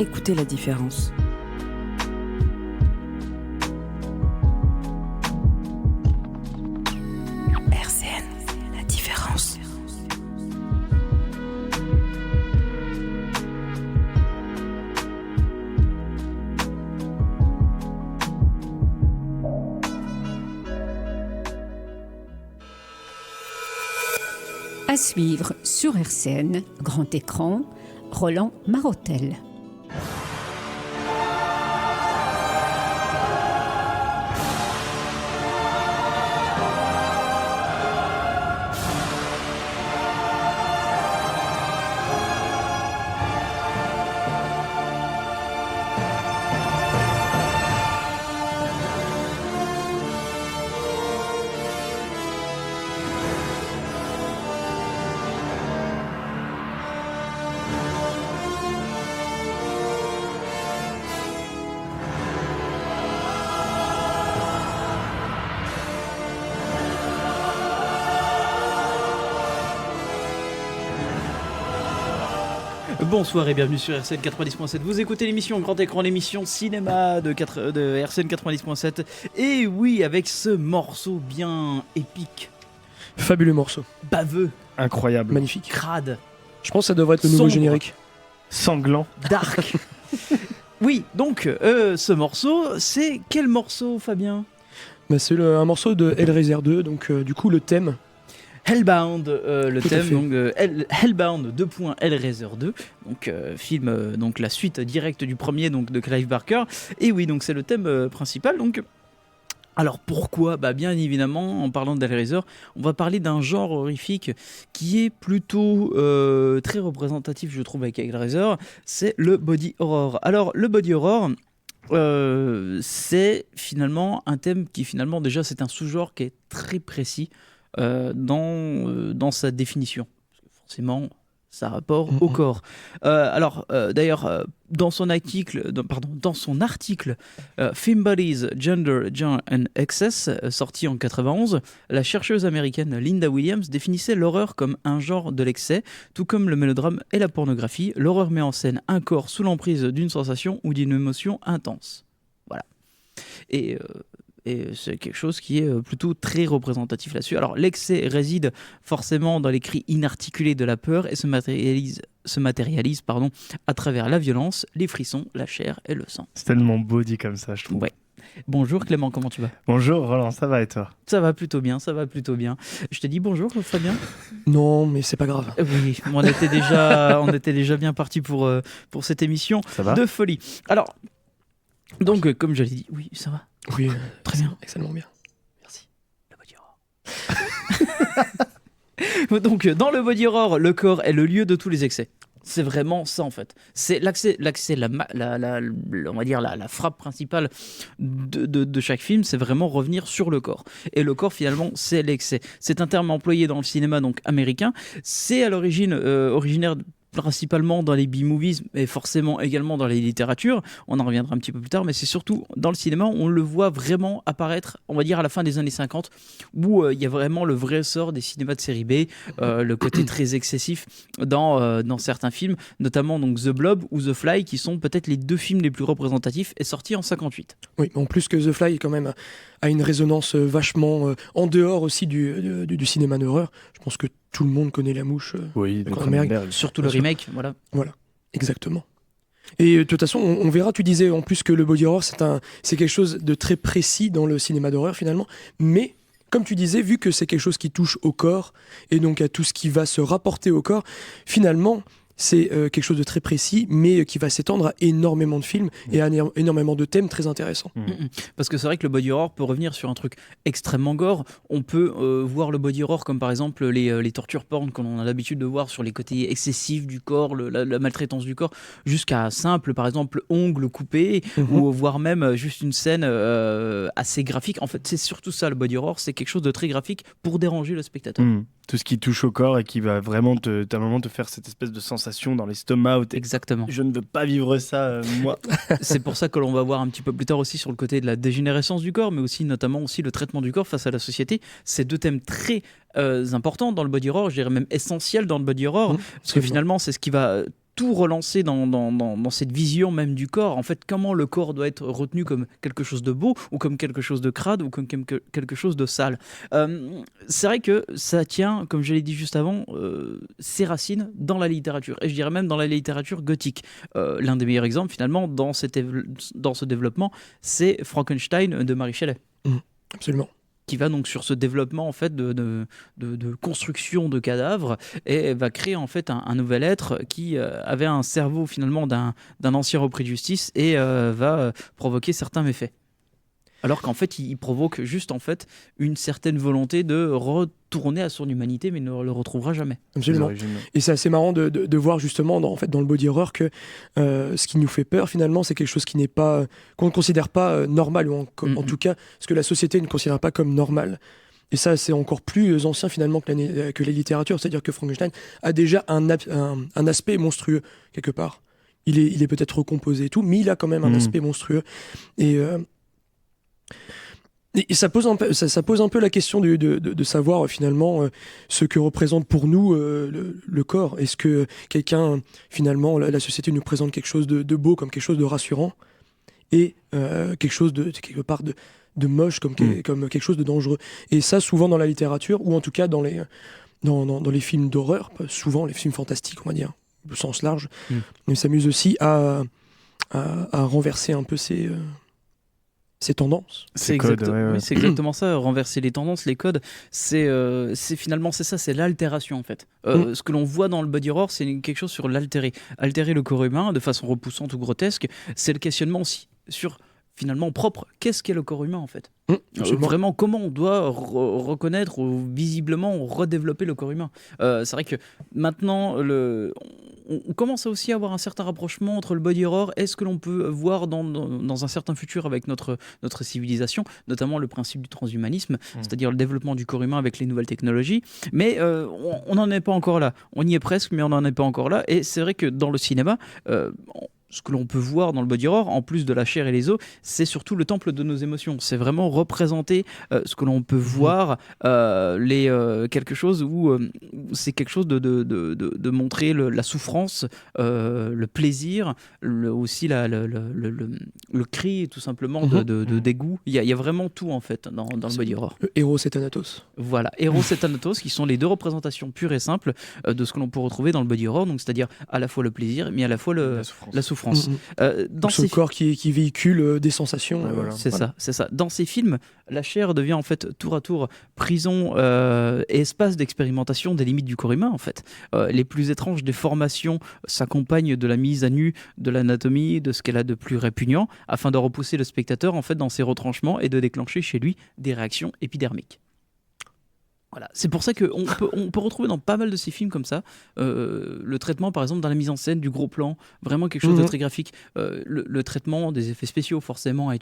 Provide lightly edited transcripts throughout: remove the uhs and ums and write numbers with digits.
Écoutez la différence. RCN, la différence. À suivre sur RCN, grand écran, Roland Marotel. Bonsoir et bienvenue sur RCN 90.7. Vous écoutez l'émission Grand Écran, l'émission cinéma de RCN 90.7. Et oui, avec ce morceau bien épique. Fabuleux morceau. Baveux. Incroyable. Magnifique. Crade. Je pense que ça devrait être le nouveau Sombre. générique. Sanglant. Dark. Oui, donc ce morceau, c'est quel morceau, Fabien ? Bah, c'est un morceau de Hellraiser 2, donc du coup le thème. Hellbound, le Tout à thème, fait. donc Hellbound 2. Hellraiser 2, donc film, donc la suite directe du premier, donc de Clive Barker. Et oui, donc c'est le thème principal. Donc, alors pourquoi ? Bah bien évidemment, en parlant d'Hellraiser, on va parler d'un genre horrifique qui est plutôt très représentatif, je trouve, avec Hellraiser. C'est le body horror. Alors le body horror. C'est finalement un thème qui finalement déjà c'est un sous-genre qui est très précis dans sa définition. Forcément, ça a rapport au corps. D'ailleurs, dans son article, Film Bodies, Gender, Genre and Excess, sorti en 91, la chercheuse américaine Linda Williams définissait l'horreur comme un genre de l'excès, tout comme le mélodrame et la pornographie. L'horreur met en scène un corps sous l'emprise d'une sensation ou d'une émotion intense. Voilà. Et c'est quelque chose qui est plutôt très représentatif là-dessus. Alors l'excès réside forcément dans les cris inarticulés de la peur et se matérialise à travers la violence, les frissons, la chair et le sang. C'est tellement beau dit comme ça, je trouve. Ouais. Bonjour Clément, comment tu vas ? Bonjour Roland, ça va et toi ? Ça va plutôt bien. Je te dis bonjour Fabien. Non, mais c'est pas grave. Oui, on était déjà bien parti pour cette émission Ça va ? de folie. Alors, donc comme je l'ai dit, oui, ça va. Oui, Très bien. Excellemment bien. Merci. Le body horror. Donc, dans le body horror, le corps est le lieu de tous les excès. C'est vraiment ça en fait. C'est l'accès, on va dire la frappe principale de chaque film, c'est vraiment revenir sur le corps. Et le corps finalement, c'est l'excès. C'est un terme employé dans le cinéma donc américain. C'est à l'origine originaire principalement dans les B-movies, mais forcément également dans les littératures. On en reviendra un petit peu plus tard, mais c'est surtout dans le cinéma, on le voit vraiment apparaître, on va dire à la fin des années 50, où il y a vraiment le vrai sort des cinémas de série B, le côté très excessif dans certains films, notamment donc The Blob ou The Fly, qui sont peut-être les deux films les plus représentatifs et sortis en 58. Oui, en plus que The Fly quand même a une résonance vachement en dehors aussi du cinéma d'horreur. Je pense que tout le monde connaît La Mouche. Oui, de Cronenberg. Surtout le remake, voilà. Voilà, exactement. Et de toute façon, on verra, tu disais en plus que le body horror, c'est quelque chose de très précis dans le cinéma d'horreur finalement, mais comme tu disais, vu que c'est quelque chose qui touche au corps, et donc à tout ce qui va se rapporter au corps, finalement, c'est quelque chose de très précis, mais qui va s'étendre à énormément de films et à énormément de thèmes très intéressants. Parce que c'est vrai que le body horror peut revenir sur un truc extrêmement gore. On peut voir le body horror comme par exemple les torture porn qu'on a l'habitude de voir sur les côtés excessifs du corps, la maltraitance du corps, jusqu'à simple par exemple ongles coupés, ou voire même juste une scène assez graphique. En fait, c'est surtout ça le body horror, c'est quelque chose de très graphique pour déranger le spectateur. Tout ce qui touche au corps et qui va vraiment à un moment te faire cette espèce de sensation dans l'estomac où Exactement. je ne veux pas vivre ça, moi. C'est pour ça que l'on va voir un petit peu plus tard aussi sur le côté de la dégénérescence du corps, mais aussi notamment aussi le traitement du corps face à la société. C'est deux thèmes très importants dans le body horror, je dirais même essentiels dans le body horror, parce que finalement c'est ce qui va tout relancer dans cette vision même du corps. En fait, comment le corps doit être retenu comme quelque chose de beau, ou comme quelque chose de crade, ou comme quelque chose de sale. C'est vrai que ça tient, comme je l'ai dit juste avant, ses racines dans la littérature, et je dirais même dans la littérature gothique. L'un des meilleurs exemples, finalement, dans ce développement, c'est Frankenstein de Mary Shelley. Absolument. Qui va donc sur ce développement en fait de construction de cadavres, et va créer en fait un nouvel être qui avait un cerveau finalement d'un ancien repris de justice, et va provoquer certains méfaits. Alors qu'en fait, il provoque juste en fait une certaine volonté de retourner à son humanité, mais ne le retrouvera jamais. Absolument. Et c'est assez marrant de voir justement dans le body horror que ce qui nous fait peur finalement, c'est quelque chose qui n'est pas, qu'on ne considère pas normal, ou en tout cas ce que la société ne considère pas comme normal. Et ça, c'est encore plus ancien finalement que la littérature. C'est-à-dire que Frankenstein a déjà un aspect monstrueux quelque part. Il est peut-être recomposé et tout, mais il a quand même un aspect monstrueux. Et ça pose un peu la question de savoir finalement ce que représente pour nous le corps. Est-ce que quelqu'un, finalement, la société nous présente quelque chose de beau comme quelque chose de rassurant, et quelque chose quelque part de moche comme quelque chose de dangereux. Et ça, souvent dans la littérature, ou en tout cas dans les films d'horreur, souvent les films fantastiques, on va dire, au sens large, ils s'amusent aussi à renverser un peu ces tendances. C'est exactement ça, renverser les tendances, les codes, c'est finalement ça, c'est l'altération en fait. Ce que l'on voit dans le body horror, c'est quelque chose sur l'altérer. Altérer le corps humain de façon repoussante ou grotesque, c'est le questionnement aussi sur finalement propre, qu'est-ce qu'est le corps humain en fait. Vraiment, comment on doit reconnaître ou visiblement redévelopper le corps humain. C'est vrai que maintenant, on commence aussi à avoir un certain rapprochement entre le body horror et ce que l'on peut voir dans un certain futur avec notre civilisation, notamment le principe du transhumanisme, c'est-à-dire le développement du corps humain avec les nouvelles technologies. Mais on n'en est pas encore là. On y est presque, mais on n'en est pas encore là. Et c'est vrai que dans le cinéma, ce que l'on peut voir dans le body horror, en plus de la chair et les os, c'est surtout le temple de nos émotions. C'est vraiment représenter ce que l'on peut voir, quelque chose où c'est quelque chose de montrer la souffrance, le plaisir, aussi le cri, tout simplement, de dégoût. Il y a vraiment tout, en fait, dans le body horror. Héros et Thanatos. Voilà, Héros et Thanatos, qui sont les deux représentations pures et simples de ce que l'on peut retrouver dans le body horror, donc c'est-à-dire à la fois le plaisir, mais à la fois la souffrance. Dans ce corps qui véhicule des sensations. C'est ça. Dans ces films, la chair devient en fait tour à tour prison et espace d'expérimentation des limites du corps humain en fait. Les plus étranges déformations s'accompagnent de la mise à nu de l'anatomie, de ce qu'elle a de plus répugnant, afin de repousser le spectateur en fait dans ses retranchements et de déclencher chez lui des réactions épidermiques. Voilà. C'est pour ça qu'on peut retrouver dans pas mal de ces films comme ça le traitement par exemple dans la mise en scène du gros plan, vraiment quelque chose de très graphique. Le traitement des effets spéciaux forcément est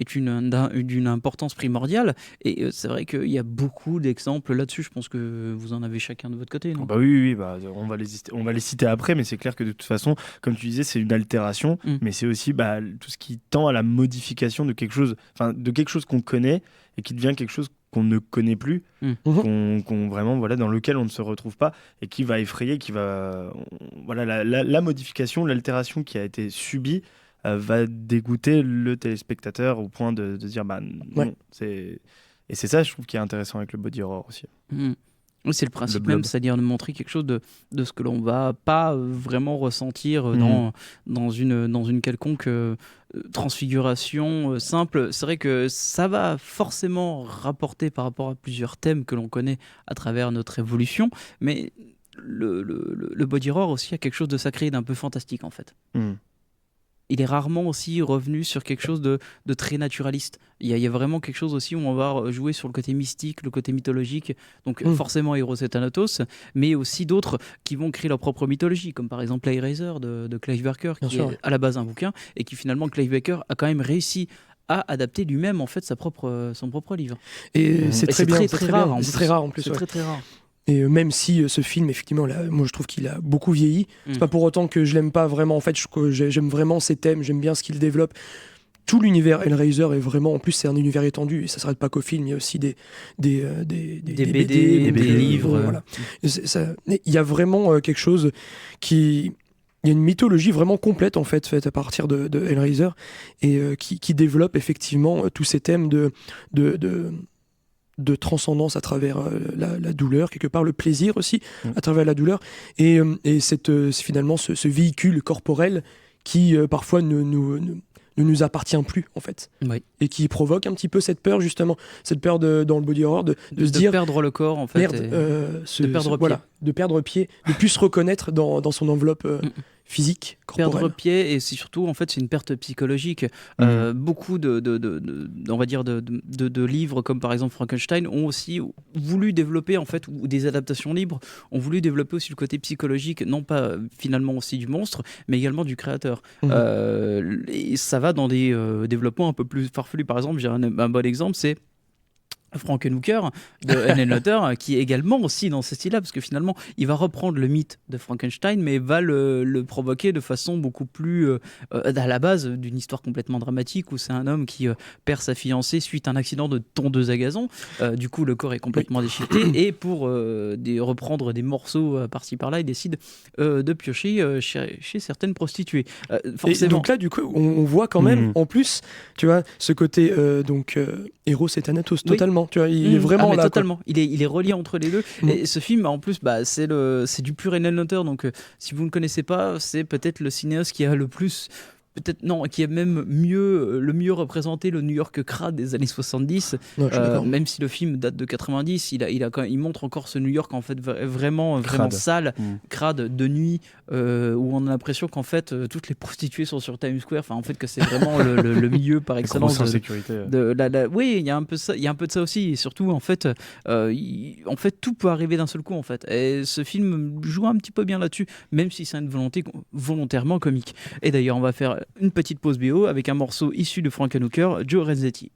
d'une importance primordiale, et c'est vrai qu'il y a beaucoup d'exemples là-dessus. Je pense que vous en avez chacun de votre côté, non ? Oui, on va les citer après, mais c'est clair que de toute façon, comme tu disais, c'est une altération, mais c'est aussi tout ce qui tend à la modification de quelque chose qu'on connaît et qui devient quelque chose qu'on ne connaît plus, qu'on vraiment dans lequel on ne se retrouve pas, et qui va effrayer, la modification, l'altération qui a été subie va dégoûter le téléspectateur au point de dire non. Et c'est ça, je trouve, qui est intéressant avec le body horror aussi. Oui, c'est le principe même, c'est-à-dire de montrer quelque chose de ce que l'on va pas vraiment ressentir dans une quelconque transfiguration simple. C'est vrai que ça va forcément rapporter par rapport à plusieurs thèmes que l'on connaît à travers notre évolution, mais le body horror aussi a quelque chose de sacré et d'un peu fantastique en fait. Il est rarement aussi revenu sur quelque chose de très naturaliste. Il y a vraiment quelque chose aussi où on va jouer sur le côté mystique, le côté mythologique, donc forcément Héros et Thanatos, mais aussi d'autres qui vont créer leur propre mythologie, comme par exemple Hellraiser de Clive Barker, qui est à la base un bouquin, et qui finalement Clive Barker a quand même réussi à adapter lui-même en fait son propre livre. Et c'est très bien, c'est très rare en plus. C'est très rare en plus. C'est très rare. Et même si ce film, effectivement, moi je trouve qu'il a beaucoup vieilli, c'est pas pour autant que je l'aime pas vraiment. En fait, j'aime vraiment ses thèmes, j'aime bien ce qu'il développe. Tout l'univers Hellraiser est vraiment, en plus, c'est un univers étendu, et ça s'arrête pas qu'au film. Il y a aussi des BD, des livres. Voilà. Il y a vraiment quelque chose qui. Il il y a une mythologie vraiment complète en fait faite à partir de Hellraiser et qui développe effectivement tous ces thèmes de transcendance à travers la douleur, quelque part le plaisir aussi à travers la douleur et finalement ce véhicule corporel qui parfois ne nous appartient plus en fait, Oui. et qui provoque un petit peu cette peur justement, cette peur dans le body horror de se dire perdre le corps en fait. merde, de perdre pied. voilà, de perdre pied, de plus se reconnaître dans son enveloppe physique, corporelle. Perdre pied et c'est surtout en fait c'est une perte psychologique. Beaucoup on va dire de livres comme par exemple Frankenstein ont aussi voulu développer en fait, ou des adaptations libres ont voulu développer aussi le côté psychologique, non pas finalement aussi du monstre mais également du créateur. Et ça va dans des développements un peu plus farfelus. Par exemple, j'ai un bon exemple, c'est Frankenhooker de N.L. Nutter qui est également aussi dans ce style-là parce que finalement il va reprendre le mythe de Frankenstein mais va le provoquer de façon beaucoup plus à la base d'une histoire complètement dramatique où c'est un homme qui perd sa fiancée suite à un accident de tondeuse à gazon. Du coup le corps est complètement déchiqueté et pour reprendre des morceaux par-ci par-là il décide de piocher chez certaines prostituées. Forcément. Et donc là du coup on voit quand même en plus tu vois ce côté Eros et Thanatos totalement. Tu vois, il est vraiment là. Totalement. Il est relié entre les deux. Et ce film, en plus, c'est du pur N.L. Nutter. Donc, si vous ne connaissez pas, c'est peut-être le cinéaste qui a le plus. Peut-être non, qui a même le mieux représenté le New York crade des années 70. Ouais, même si le film date de 90, il montre encore ce New York en fait vraiment sale, crade de nuit, où on a l'impression qu'en fait toutes les prostituées sont sur Times Square. Enfin, en fait que c'est vraiment le milieu par excellence. Oui, il y a un peu ça, il y a un peu de ça aussi. Et surtout en fait tout peut arriver d'un seul coup en fait. Et ce film joue un petit peu bien là-dessus, même si c'est une volonté volontairement comique. Et d'ailleurs, on va faire une petite pause bio avec un morceau issu de Frankenhooker, Joe Renzetti.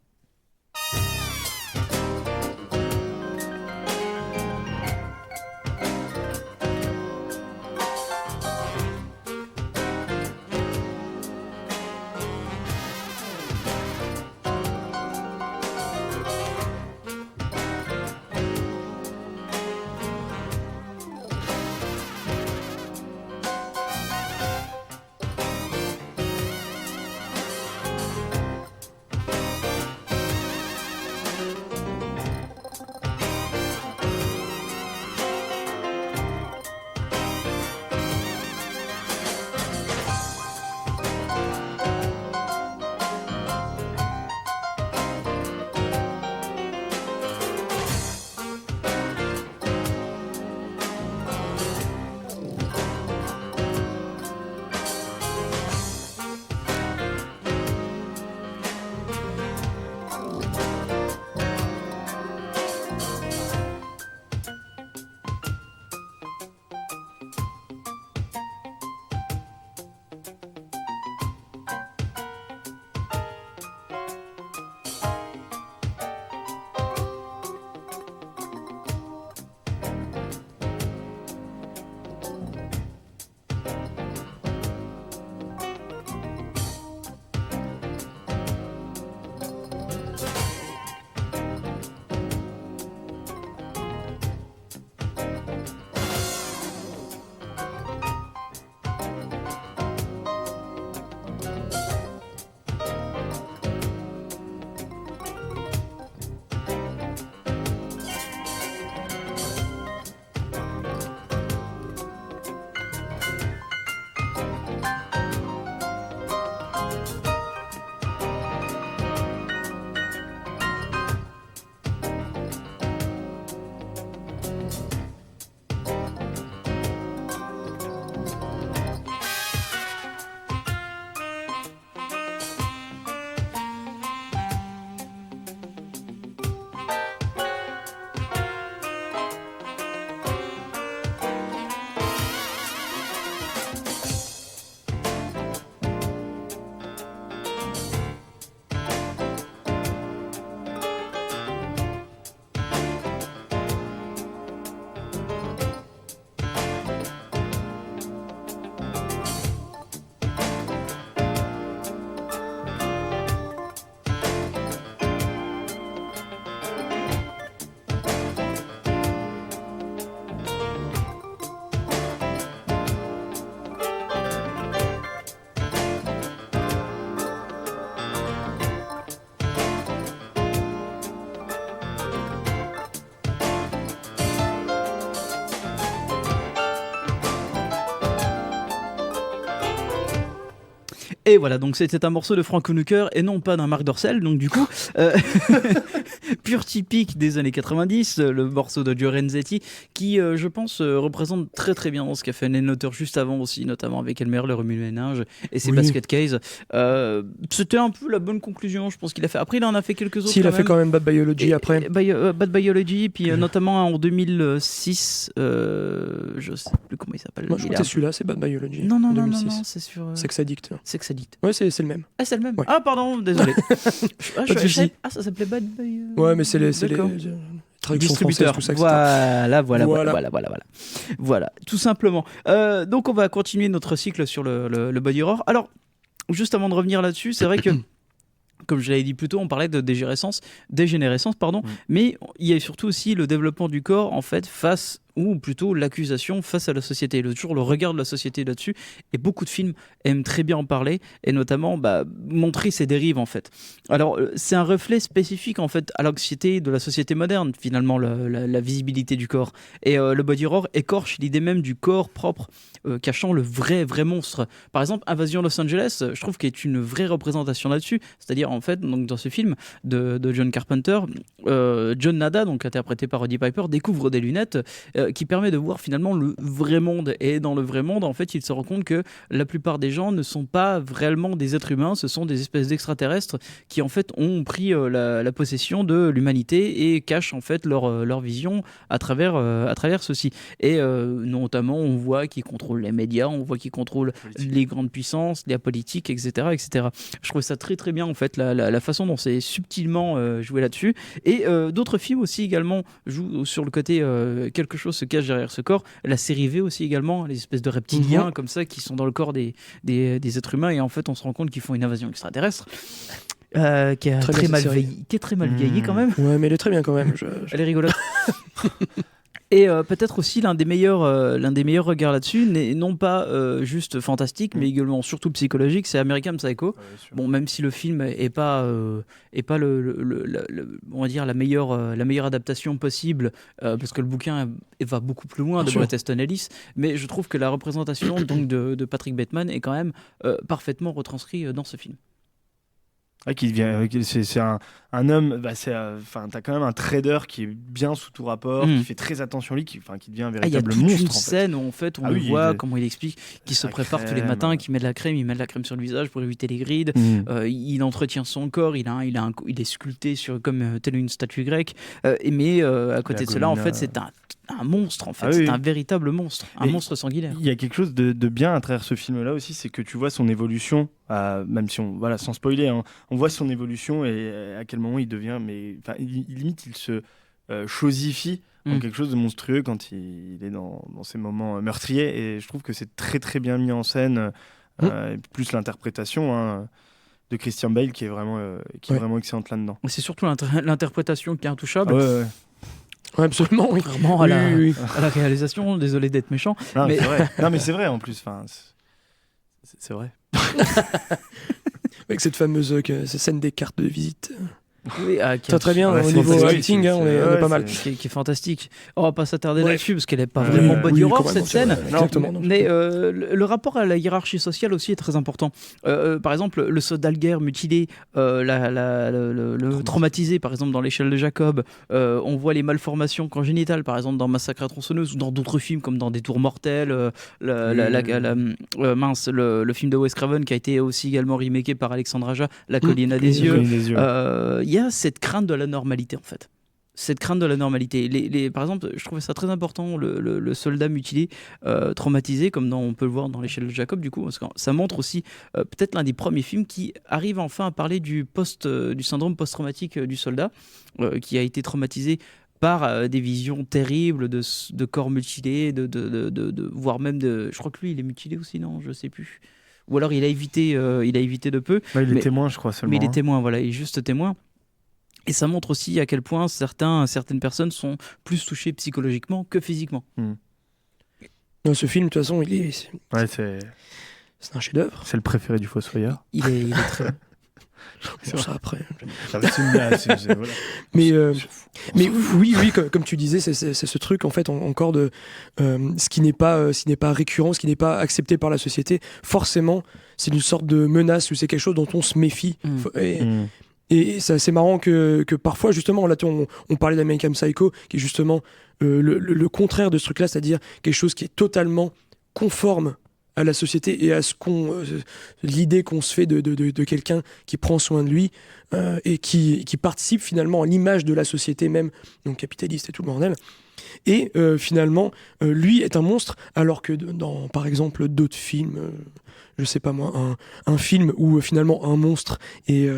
Et voilà, donc c'était un morceau de Frank Honecker et non pas d'un Marc Dorcel, donc du coup, pur typique des années 90, le morceau de Joe Renzetti, qui, je pense, représente très très bien ce qu'a fait Nine Lauter juste avant aussi, notamment avec Elmer, le remue-ménage et ses basket case. C'était un peu la bonne conclusion, je pense qu'il a fait. Après, il en a fait quelques autres. Si, il a fait quand même Bad Biology après. Bad Biology, puis notamment en 2006, je sais plus comment il s'appelle. Moi, je crois que c'est celui-là, c'est Bad Biology. Non, 2006. c'est sur. Sex Addict. Sex Addict. Ouais, c'est le même. Ah, c'est le même. Ouais. Ah, pardon, désolé. Pas de souci. Ah, ça s'appelait Bad Boy. Ouais, mais c'est les D'accord. traductions Distributeur. françaises, tout ça, etc. Voilà, tout simplement. Donc, on va continuer notre cycle sur le body horror. Alors, juste avant de revenir là-dessus, c'est vrai que. Comme je l'avais dit plus tôt, on parlait de dégénérescence, mais il y a surtout aussi le développement du corps en fait face, ou plutôt l'accusation face à la société, toujours le regard de la société là-dessus, et beaucoup de films aiment très bien en parler, et notamment montrer ces dérives en fait. Alors c'est un reflet spécifique en fait à l'anxiété de la société moderne, finalement la visibilité du corps, et le body horror écorche l'idée même du corps propre, cachant le vrai monstre. Par exemple, Invasion Los Angeles, je trouve qu'il est une vraie représentation là-dessus, c'est-à-dire en fait donc dans ce film de John Carpenter, John Nada, donc interprété par Roddy Piper, découvre des lunettes qui permet de voir finalement le vrai monde, et dans le vrai monde en fait il se rend compte que la plupart des gens ne sont pas réellement des êtres humains, ce sont des espèces d'extraterrestres qui en fait ont pris la possession de l'humanité et cachent en fait leur vision à travers ceci, et notamment on voit qu'ils contrôlent les médias, on voit qu'ils contrôlent les grandes puissances, la politique, etc. Je trouve ça très très bien en fait la façon dont c'est subtilement joué là-dessus, et d'autres films aussi également jouent sur le côté quelque chose se cache derrière ce corps. La série V aussi également, les espèces de reptiliens comme ça qui sont dans le corps des êtres humains, et en fait on se rend compte qu'ils font une invasion extraterrestre qui est très mal vieillie quand même. Ouais, mais elle est très bien quand même. Elle est rigolote. Et peut-être aussi l'un des meilleurs regards là-dessus, non pas juste fantastique, mais également surtout psychologique, c'est American Psycho. Bon, même si le film est pas on va dire la meilleure adaptation possible, parce que le bouquin va beaucoup plus loin de Bret Easton Ellis, mais je trouve que la représentation donc de Patrick Bateman est quand même parfaitement retranscrite dans ce film. Qui devient, c'est un homme, t'as quand même un trader qui est bien sous tout rapport, qui fait très attention à lui, qui devient un véritable monstre. Il y a toute une scène où en fait on le voit comment il explique qu'il se prépare tous les matins, qu'il met de la crème, il met de la crème sur le visage pour éviter les rides, il entretient son corps, il est sculpté comme telle une statue grecque, mais à côté de cela en fait c'est un monstre en fait, c'est un véritable monstre, un monstre sanguinaire. Il y a quelque chose de bien à travers ce film-là aussi, c'est que tu vois son évolution, même si sans spoiler, hein, on voit son évolution et à quel moment il devient, limite il se chosifie en quelque chose de monstrueux quand il est dans ces moments meurtriers, et je trouve que c'est très très bien mis en scène, et plus l'interprétation de Christian Bale qui est vraiment excellente là-dedans. C'est surtout l'interprétation qui est intouchable. Ouais, absolument, oui. Vraiment à la réalisation, désolé d'être méchant. Non, mais c'est vrai. Non, mais c'est vrai en plus. C'est vrai. Avec cette fameuse scène des cartes de visite. Oui, très bien au niveau acting, on est pas mal. Qui est fantastique. On va pas s'attarder là-dessus parce qu'elle est pas vraiment body horror cette scène. Exactement. Mais le rapport à la hiérarchie sociale aussi est très important. Par exemple, le soldat de guerre mutilé, le traumatisé, par exemple dans l'échelle de Jacob. On voit les malformations congénitales, par exemple dans Massacre à tronçonneuse, ou dans d'autres films comme dans Des Tours mortels. Le film de Wes Craven qui a été aussi également remaké par Alexandre Aja, La colline à des yeux. Il y a cette crainte de la normalité en fait. Cette crainte de la normalité. Par exemple, je trouvais ça très important, le soldat mutilé, traumatisé, comme on peut le voir dans l'échelle de Jacob, du coup, parce que ça montre aussi peut-être l'un des premiers films qui arrive enfin à parler du syndrome post-traumatique du soldat, qui a été traumatisé par des visions terribles de corps mutilés, voire même je crois que lui, il est mutilé aussi, non ? Je sais plus. Ou alors il a évité de peu. Il est témoin, je crois, seulement. Mais il est témoin, voilà, il est juste témoin. Et ça montre aussi à quel point certaines personnes sont plus touchées psychologiquement que physiquement. Non, ce film, de toute façon, c'est un chef-d'œuvre. C'est le préféré du Fossoyeur. Il est très bon. Bon, ça après. Ça reste une blague, voilà. Mais oui, comme tu disais, c'est ce truc en fait encore de ce qui n'est pas récurrent, ce qui n'est pas accepté par la société. Forcément, c'est une sorte de menace ou c'est quelque chose dont on se méfie. Et c'est assez marrant que parfois, justement, là, on parlait d'American Psycho, qui est justement le contraire de ce truc-là, c'est-à-dire quelque chose qui est totalement conforme à la société et à l'idée qu'on se fait de quelqu'un qui prend soin de lui et qui participe finalement à l'image de la société même, donc capitaliste et tout le bordel. Et finalement, lui est un monstre, alors que dans, par exemple, d'autres films, je sais pas moi, un film où finalement un monstre est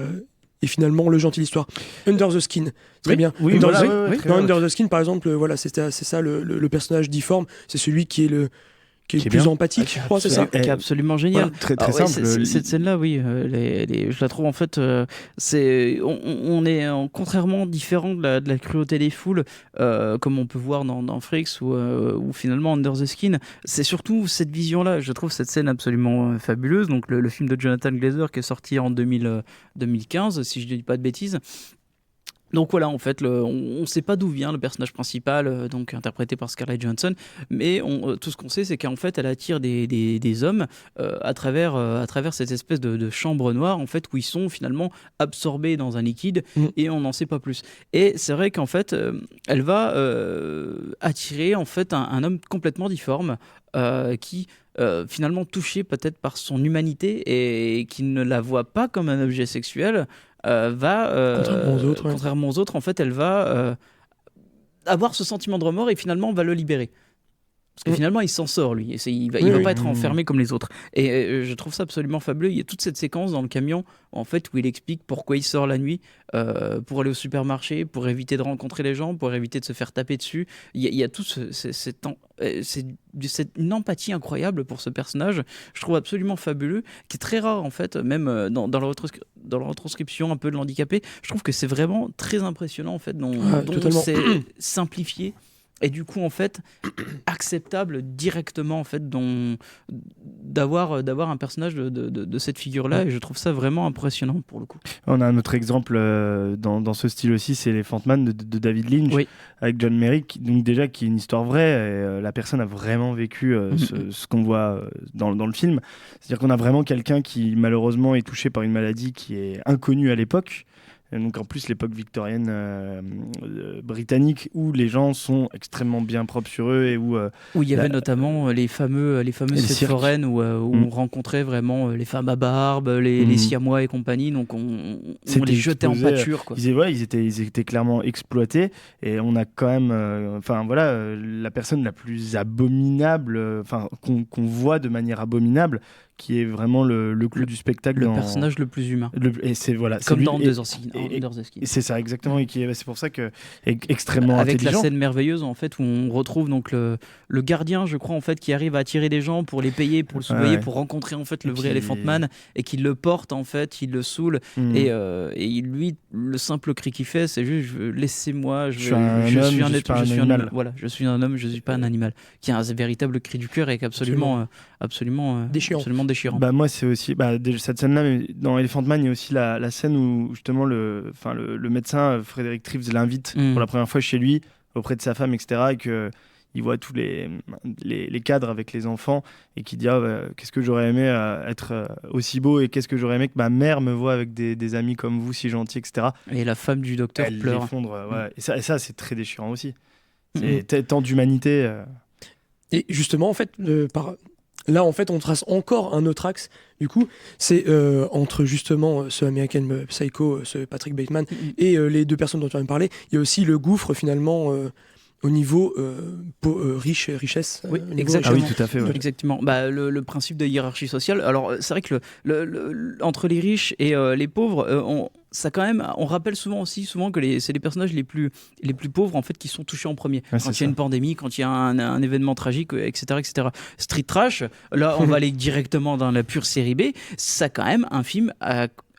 finalement le gentil d'histoire. Under the Skin, très bien. Oui, Dans Under the Skin, par exemple, voilà, c'est ça le personnage difforme, c'est celui qui est le plus bien. empathique, je crois, c'est ça. Qui est absolument génial. Voilà, très ouais, simple. Cette scène-là, oui, je la trouve en fait, on est contrairement différent de la cruauté des foules, comme on peut voir dans Freaks ou finalement Under the Skin. C'est surtout cette vision-là. Je trouve cette scène absolument fabuleuse. Donc le film de Jonathan Glazer qui est sorti en 2015, si je ne dis pas de bêtises. Donc voilà, en fait, on ne sait pas d'où vient le personnage principal, donc interprété par Scarlett Johansson, mais tout ce qu'on sait, c'est qu'en fait, elle attire des hommes à travers cette espèce de chambre noire, en fait, où ils sont finalement absorbés dans un liquide, et on n'en sait pas plus. Et c'est vrai qu'en fait, elle va attirer en fait un homme complètement difforme, qui finalement touché peut-être par son humanité et qui ne la voit pas comme un objet sexuel, contrairement aux autres, en fait, elle va avoir ce sentiment de remords et finalement on va le libérer. Parce que finalement, il s'en sort, lui. Il va pas être enfermé comme les autres. Et je trouve ça absolument fabuleux. Il y a toute cette séquence dans le camion, en fait, où il explique pourquoi il sort la nuit, pour aller au supermarché, pour éviter de rencontrer les gens, pour éviter de se faire taper dessus. Il y a tout une empathie incroyable pour ce personnage. Je trouve absolument fabuleux, qui est très rare, en fait, même dans la retranscription un peu de l'handicapé. Je trouve que c'est vraiment très impressionnant, en fait, dont c'est simplifié. Et du coup, en fait, acceptable directement, en fait, d'avoir un personnage de cette figure-là. Et je trouve ça vraiment impressionnant, pour le coup. On a un autre exemple dans ce style aussi, c'est Elephant Man de David Lynch, avec John Merrick, donc déjà qui est une histoire vraie. Et, la personne a vraiment vécu ce qu'on voit dans le film. C'est-à-dire qu'on a vraiment quelqu'un qui, malheureusement, est touché par une maladie qui est inconnue à l'époque. Donc en plus l'époque victorienne britannique où les gens sont extrêmement bien propres sur eux et où il y avait notamment les fameuses fêtes foraines où on rencontrait vraiment les femmes à barbe, les siamois et compagnie, donc on les jetait en pâture, quoi. Ils étaient clairement exploités et on a quand même la personne la plus abominable qu'on voit de manière abominable, qui est vraiment le clou du spectacle, le personnage le plus humain, comme dans Under the Skin. C'est ça exactement, et c'est pour ça que est extrêmement avec intelligent. la scène merveilleuse, en fait, où on retrouve donc le gardien, je crois, en fait, qui arrive à attirer des gens pour les payer, pour le soudoyer, pour rencontrer en fait le vrai Elephant Man, et qui le porte, en fait, il le saoule, et lui, le simple cri qu'il fait, c'est juste laissez-moi, je suis un être, je suis un animal. Voilà, je suis un homme, je suis pas un animal, qui a un véritable cri du cœur et qui est absolument déchirant. Bah moi c'est aussi cette scène là, mais dans Elephant Man il y a aussi la scène où justement le médecin Frédéric Treves l'invite pour la première fois chez lui auprès de sa femme, etc., et que il voit tous les cadres avec les enfants et qui dit qu'est-ce que j'aurais aimé être aussi beau, et qu'est-ce que j'aurais aimé que ma mère me voie avec des amis comme vous si gentils, etc. Et la femme du docteur pleure. Elle effondre, et ça c'est très déchirant aussi. C'est tant d'humanité. Et justement, en fait, là, en fait, on trace encore un autre axe. Du coup, c'est entre justement ce American Psycho, ce Patrick Bateman, et les deux personnes dont tu viens de parler. Il y a aussi le gouffre, finalement, au niveau richesse. Oui, exactement. Ah oui, tout à fait. Ouais. Exactement. Le principe de hiérarchie sociale. Alors, c'est vrai que entre les riches et les pauvres, ça quand même, on rappelle souvent que c'est les personnages les plus pauvres, en fait, qui sont touchés en premier. Quand il y a une pandémie, quand il y a un événement tragique, etc., etc. Street Trash, là, on va aller directement dans la pure série B. Ça quand même un film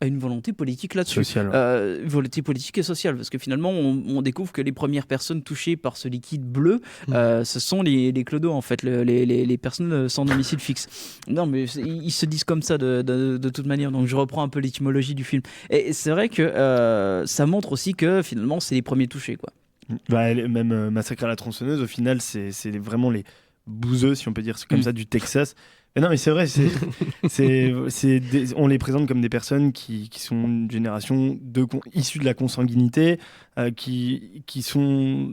a une volonté politique là-dessus. Social. Volonté politique et sociale, parce que finalement, on découvre que les premières personnes touchées par ce liquide bleu, ce sont les clodos, en fait, les personnes sans domicile fixe. Non, mais ils se disent comme ça de toute manière, donc je reprends un peu l'étymologie du film. Et c'est vrai que ça montre aussi que finalement, c'est les premiers touchés, quoi. Bah, même Massacre à la tronçonneuse, au final, c'est vraiment les bouseux, si on peut dire comme ça, du Texas. Mais non, mais c'est vrai, on les présente comme des personnes qui sont une génération issue de la consanguinité, qui sont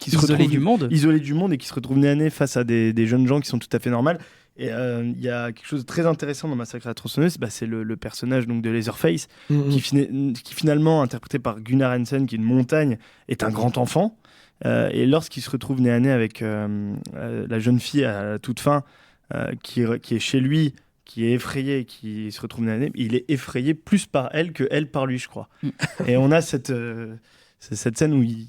Isolés du monde. Isolés du monde et qui se retrouvent nez à nez face à des jeunes gens qui sont tout à fait normaux. Et il y a quelque chose de très intéressant dans Massacre à la tronçonneuse, c'est le personnage donc, de Leatherface, qui finalement, interprété par Gunnar Hansen, qui est une montagne, est un grand enfant. Et lorsqu'il se retrouve nez à nez avec la jeune fille à la toute fin, qui est chez lui, qui est effrayé, qui se retrouve nez à nez, il est effrayé plus par elle que elle par lui, je crois. Et on a cette scène où il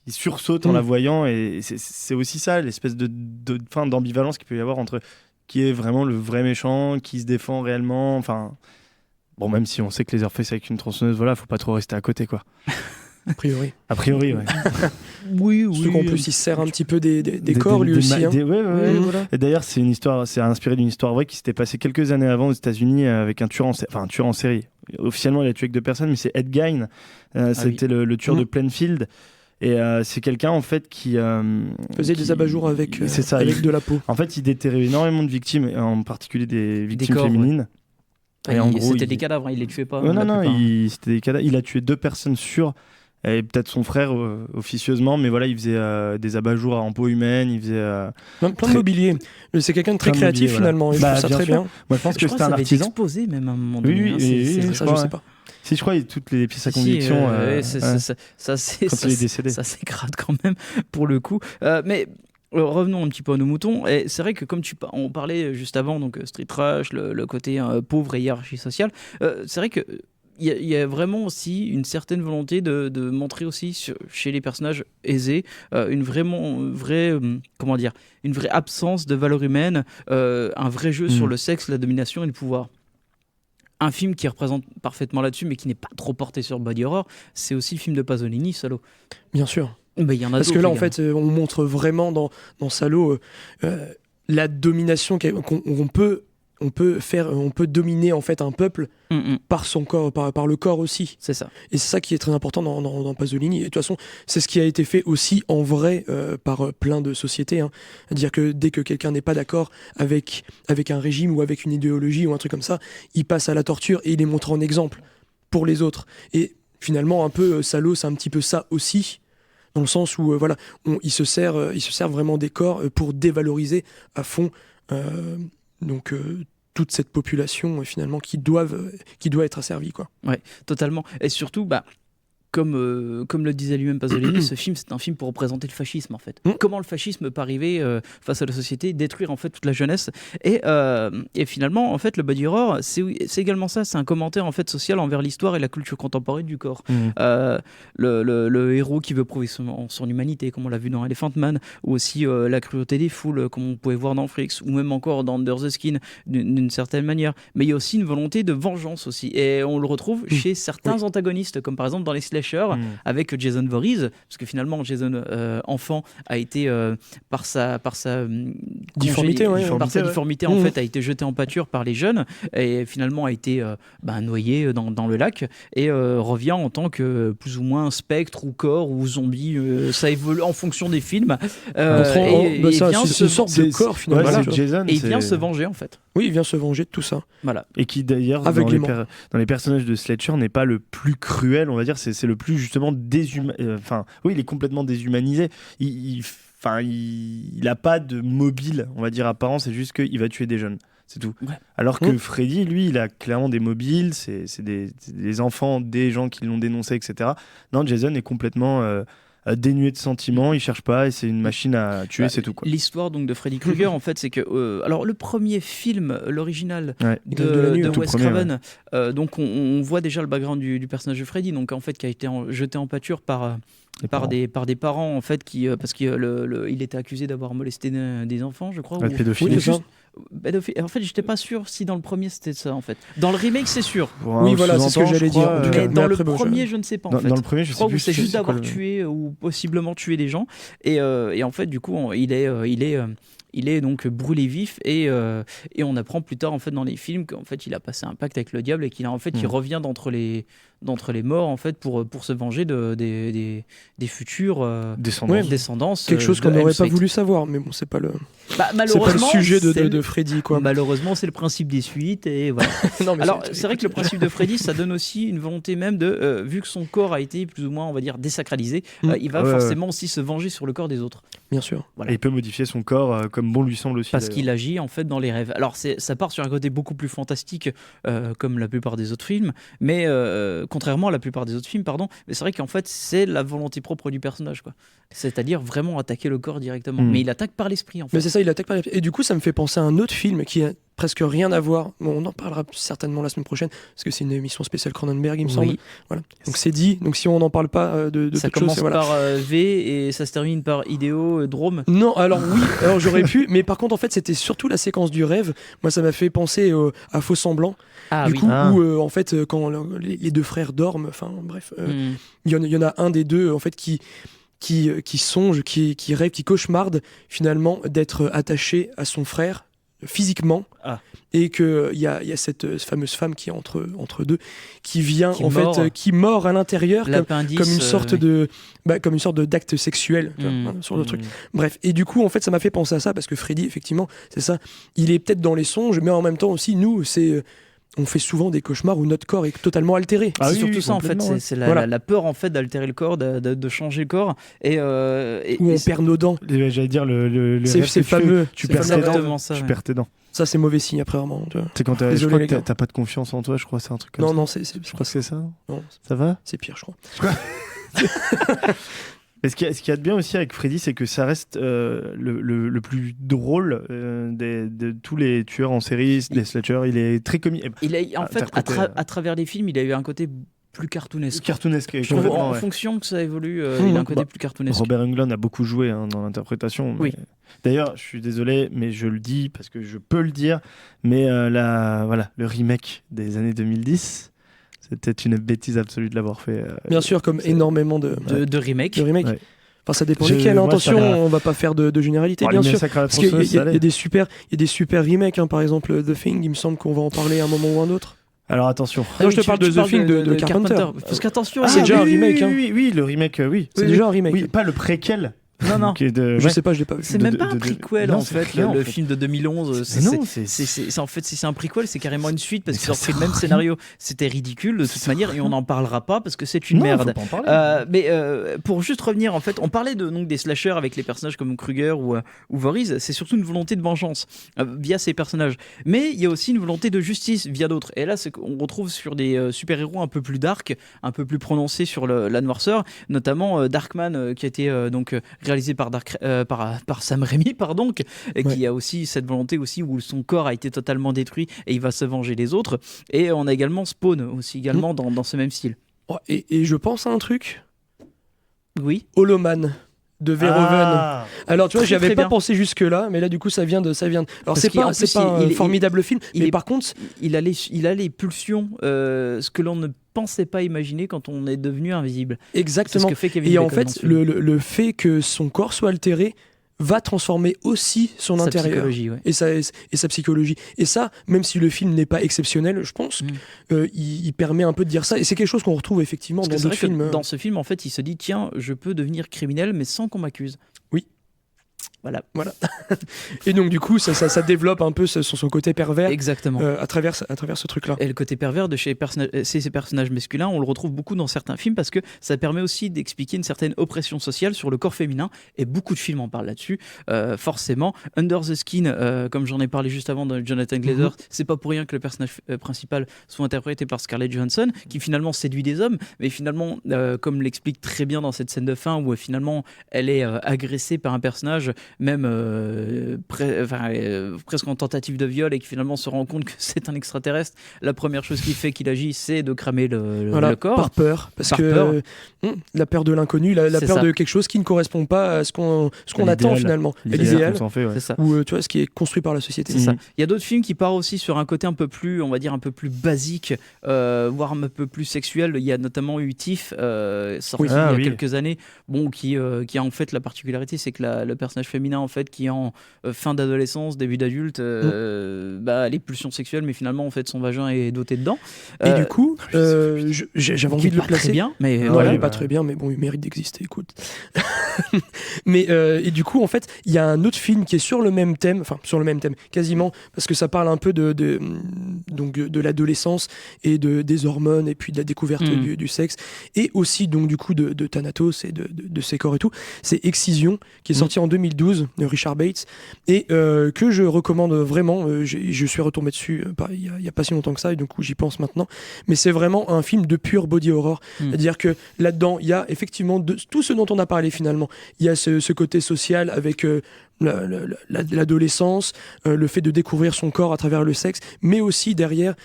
sursaute en la voyant, et c'est aussi ça, l'espèce d'ambivalence qu'il peut y avoir entre qui est vraiment le vrai méchant, qui se défend réellement, enfin... Bon, même si on sait que Leatherface avec une tronçonneuse, voilà, faut pas trop rester à côté, quoi. A priori. A priori, ouais. Oui. Surtout qu'en plus, il sert un petit peu des corps, lui aussi. Ouais. Voilà. Et d'ailleurs, c'est inspiré d'une histoire vraie qui s'était passée quelques années avant aux États-Unis avec un tueur en série. Officiellement, il a tué que 2 personnes, mais c'est Ed Gein. C'était le tueur de Plainfield. Et c'est quelqu'un en fait qui faisait des abat-jours avec de la peau. En fait, il déterrait énormément de victimes, en particulier des victimes corps, féminines. Ouais. Et en gros, c'était des cadavres, il les tuait pas. C'était des cadavres. Il a tué 2 personnes sûres, et peut-être son frère officieusement, mais voilà, il faisait des abat-jours en peau humaine, il faisait plein de mobilier. C'est quelqu'un de très créatif finalement. Il fait ça très bien. Moi, je pense que c'était un artisan. Exposé même à un moment donné. Oui, ça je sais pas. Si, je crois, il y a toutes les pièces à conviction. Ça, quand il est décédé. Ça s'écrade quand même, pour le coup. Mais revenons un petit peu à nos moutons. Et c'est vrai que, comme on parlait juste avant, donc street trash, le côté pauvre et hiérarchie sociale, c'est vrai que. Il y a vraiment aussi une certaine volonté de montrer aussi chez les personnages aisés une vraie absence de valeur humaine, un vrai jeu sur le sexe, la domination et le pouvoir. Un film qui représente parfaitement là-dessus, mais qui n'est pas trop porté sur body horror, c'est aussi le film de Pasolini, Salo. Bien sûr. Mais il y en a parce que là, en fait, on montre vraiment dans Salo la domination qu'on peut. On peut dominer en fait un peuple par son corps, par le corps aussi. C'est ça. Et c'est ça qui est très important dans Pasolini. Et de toute façon, c'est ce qui a été fait aussi en vrai par plein de sociétés. C'est-à-dire que dès que quelqu'un n'est pas d'accord avec un régime ou avec une idéologie ou un truc comme ça, il passe à la torture et il les montre en exemple pour les autres. Et finalement, un peu Salo, c'est un petit peu ça aussi. Dans le sens où il se sert vraiment des corps pour dévaloriser à fond toute cette population finalement qui doit être asservie, quoi. Ouais, totalement. Et surtout, comme le disait lui-même Pasolini, ce film, c'est un film pour représenter le fascisme, en fait. Comment le fascisme peut arriver face à la société, détruire en fait toute la jeunesse. Et finalement, en fait, le body horror, c'est également ça. C'est un commentaire en fait social envers l'histoire et la culture contemporaine du corps. Le héros qui veut prouver son humanité, comme on l'a vu dans Elephant Man, ou aussi la cruauté des foules, comme on pouvait voir dans Freaks, ou même encore dans Under the Skin, d'une certaine manière. Mais il y a aussi une volonté de vengeance aussi. Et on le retrouve chez certains antagonistes, comme par exemple dans les avec Jason Voorhees, parce que finalement Jason enfant a été par sa difformité, en fait a été jeté en pâture par les jeunes et finalement a été noyé dans le lac et revient en tant que plus ou moins spectre ou corps ou zombie, ça évolue en fonction des films. C'est une sorte de corps finalement. Et il vient se venger en fait. Oui, il vient se venger de tout ça. Voilà. Et qui d'ailleurs dans les personnages de Sledger n'est pas le plus cruel, on va dire, c'est le plus justement il est complètement déshumanisé. Il a pas de mobile, on va dire, apparent, c'est juste qu'il va tuer des jeunes. C'est tout. Ouais. Alors que Freddy, lui, il a clairement des mobiles, c'est des enfants, des gens qui l'ont dénoncé, etc. Non, Jason est complètement dénué de sentiments, il cherche pas et c'est une machine à tuer, c'est tout, quoi. L'histoire donc de Freddy Krueger en fait, c'est que alors le premier film, l'original de Wes Craven, donc on voit déjà le background du personnage de Freddy, donc en fait qui a été jeté en pâture par par des parents en fait qui parce qu'il était accusé d'avoir molesté des enfants, je crois. Ouais, ou- pédophile. ou Oui, c'est ça. juste- En fait, j'étais pas sûr si dans le premier c'était ça en fait. Dans le remake, c'est sûr. Oui, voilà, c'est ce que j'allais dire, en tout cas. Mais mais dans le après, bon, premier, je ne sais pas en Dans, fait. dans le premier, je Je crois sais que plus c'est juste quoi d'avoir le- tué ou possiblement tué des gens. Et en fait, du coup, il est donc brûlé vif et on apprend plus tard en fait dans les films qu'en fait il a passé un pacte avec le diable et qu'il a en fait il revient d'entre les morts en fait pour se venger des futurs Descendance. descendances. Quelque chose de qu'on n'aurait Helm's pas Fate. voulu savoir, mais bon, c'est pas le Malheureusement, sujet c'est le- de Freddy, quoi. Malheureusement, c'est le principe des suites et voilà. Non, mais Alors, c'est vrai que le principe de Freddy, ça donne aussi une volonté même de, vu que son corps a été plus ou moins, on va dire, désacralisé, il va Ouais, forcément aussi se venger sur le corps des autres. bien sûr. Et il peut modifier son corps comme bon lui semble aussi. Parce d'ailleurs. qu'il agit en fait dans les rêves. Alors, ça part sur un côté beaucoup plus fantastique, comme la plupart des autres films, mais contrairement à la plupart des autres films, pardon, mais c'est vrai qu'en fait, c'est la volonté propre du personnage, quoi. C'est-à-dire vraiment attaquer le corps directement. Mais il attaque par l'esprit, en fait. Mais c'est ça, il attaque par les... Et du coup, ça me fait penser à un autre film qui a presque rien à voir. Bon, on en parlera certainement la semaine prochaine, parce que c'est une émission spéciale Cronenberg, il me semble. Oui. Voilà. Donc c'est dit. Donc si on n'en parle pas de Ça toute chose, commence voilà. par V et ça se termine par Idéo, Drome. Non, alors oui, alors j'aurais pu, mais par contre en fait c'était surtout la séquence du rêve. Moi ça m'a fait penser à Faux Semblant. Ah du oui. coup Ah. où en fait quand les deux frères dorment, enfin bref, Hmm. il y en a un des deux en fait qui songe, qui rêve, qui cauchemarde finalement d'être attaché à son frère physiquement. Ah. Et qu'il y a cette fameuse femme qui est entre deux, qui vient Qui en mord. fait, qui mord à l'intérieur L'appendice, comme une sorte oui. comme une sorte d'acte sexuel tu vois, Mm. hein, sur le truc. Bref, et du coup en fait ça m'a fait penser à ça parce que Freddy effectivement c'est ça, il est peut-être dans les songes, mais en même temps aussi nous on fait souvent des cauchemars où notre corps est totalement altéré. Ah c'est oui, surtout oui, ça en fait, complètement, ouais. c'est Voilà. la peur en fait d'altérer le corps, de changer le corps et Où on perd nos dents. J'allais dire le C'est rêve que tu fais, fameux. Tu c'est perds tes dents. exactement ça. Tu ouais. perds tes dents. Ça c'est mauvais signe après vraiment. Tu vois. C'est quand je Désolé, crois les que gars. t'as pas de confiance en toi, je crois, c'est un truc comme ça. Non, Je crois que c'est ça. non, Ça va? c'est pire je crois. Mais ce qu'il y a de bien aussi avec Freddy, c'est que ça reste le plus drôle de tous les tueurs en série, des slashers. Il est très comique. Il a en fait Interprété, à travers les films, il a eu un côté plus cartoonesque. Cartoonesque. Je trouve complètement, en ouais. fonction que ça évolue, il a un côté plus cartoonesque. Robert Englund a beaucoup joué dans l'interprétation. Oui. mais- D'ailleurs, je suis désolé, mais je le dis parce que je peux le dire, mais le remake des années 2010, c'était une bêtise absolue de l'avoir fait. Bien sûr comme c'est- énormément de remake. remakes. Ouais. Enfin ça dépend Je- lesquels, moi, attention, ça va. on va pas faire de généralité Bon, bien les sûr. Massacres à la Parce qu'il y, tronçonneuse, il y ça a allait. des super remakes, hein, par exemple The Thing, il me semble qu'on va en parler à un moment ou un autre. Alors attention. Non, je te parle de The Thing de Carpenter. Parce qu'attention, c'est déjà un remake, Oui, hein. oui, le remake, oui. C'est déjà un remake. Oui, pas le préquel. Non, non. Qui est de- Je ouais. sais pas, je l'ai pas vu. C'est de- même de- pas un de- prequel non, en c'est fait, rien, en le fait. film de 2011. Mais non, En fait, si c'est un prequel, c'est carrément une suite parce Mais qu'ils ça ont pris le sert même à rien. scénario. C'était ridicule de toute sert à manière et on n'en parlera pas parce que c'est une Non, merde. faut pas en parler. Mais pour juste revenir, en fait, on parlait donc des slashers avec les personnages comme Kruger ou Voorhees. C'est surtout une volonté de vengeance via ces personnages. Mais il y a aussi une volonté de justice via d'autres. Et là, c'est qu'on retrouve sur des super-héros un peu plus dark, un peu plus prononcés sur la noirceur, notamment Darkman qui a été donc réalisé par par Sam Raimi, pardon, et qui a aussi cette volonté aussi où son corps a été totalement détruit et il va se venger des autres. Et on a également Spawn aussi également dans ce même style. Oh, et je pense à un truc, Oui. Hollow Man de Verhoeven. Ah. Alors tu vois, Très, j'y avais très pas bien. pensé jusque là, mais là du coup ça vient de. Alors Parce c'est qu'en pas, plus, c'est pas un il est- formidable film, il mais est- par contre, Il a les pulsions, ce que l'on ne pensait pas imaginer quand on est devenu invisible. C'est ce exactement. que fait Kevin Et en Bacon dans fait, ce film. le fait que son corps soit altéré va transformer aussi son Sa intérieur. psychologie, ouais. Et sa psychologie. Et ça, même si le film n'est pas exceptionnel, je pense, Mm. il permet un peu de dire ça. Et c'est quelque chose qu'on retrouve effectivement Parce que dans c'est d'autres vrai que films. dans ce film, en fait, il se dit tiens, je peux devenir criminel, mais sans qu'on m'accuse. Oui. Voilà. Et donc du coup, ça développe un peu son côté pervers Exactement. à travers ce truc-là. Et le côté pervers de ces personnages masculins, on le retrouve beaucoup dans certains films parce que ça permet aussi d'expliquer une certaine oppression sociale sur le corps féminin. Et beaucoup de films en parlent là-dessus, forcément. Under the Skin, comme j'en ai parlé juste avant dans Jonathan Glazer, c'est pas pour rien que le personnage principal soit interprété par Scarlett Johansson, qui finalement séduit des hommes, mais finalement, comme l'explique très bien dans cette scène de fin où finalement elle est agressée par un personnage personnage, même presque en tentative de viol, et qui finalement se rend compte que c'est un extraterrestre, la première chose qu'il agit, c'est de cramer le corps. Par peur, parce Par que peur. La peur de l'inconnu, la C'est peur ça. de quelque chose qui ne correspond pas à ce qu'on À attend l'idéal. finalement, à L'idéal l'idéal, qu'on s'en fait, ouais. C'est ça. ou tu vois, ce qui est construit par la société. C'est ça. Il y a d'autres films qui partent aussi sur un côté un peu plus, on va dire, un peu plus basique, voire un peu plus sexuel. Il y a notamment eu Tiff, sorti il y a quelques années, qui a en fait la particularité, c'est que le personnage féminin, en fait, qui est en fin d'adolescence, début d'adulte, les pulsions sexuelles, mais finalement, en fait, son vagin est doté dedans. Et du coup, j'avais envie de le Pas très placer. bien, mais Non, voilà. il est pas très bien, mais bon, il mérite d'exister, écoute. Mais et du coup, en fait, il y a un autre film qui est sur le même thème, quasiment, parce que ça parle un peu donc de l'adolescence et des hormones et puis de la découverte du sexe, et aussi donc du coup de Thanatos et de ses corps et tout. C'est Excision, qui est sorti en 2012 de Richard Bates, et que je recommande vraiment. Je suis retombé dessus il y a pas si longtemps que ça, et du coup j'y pense maintenant. Mais c'est vraiment un film de pure body horror. C'est-à-dire que là-dedans, il y a effectivement tout ce dont on a parlé finalement. Il y a ce côté social avec l'adolescence, le fait de découvrir son corps à travers le sexe, mais aussi derrière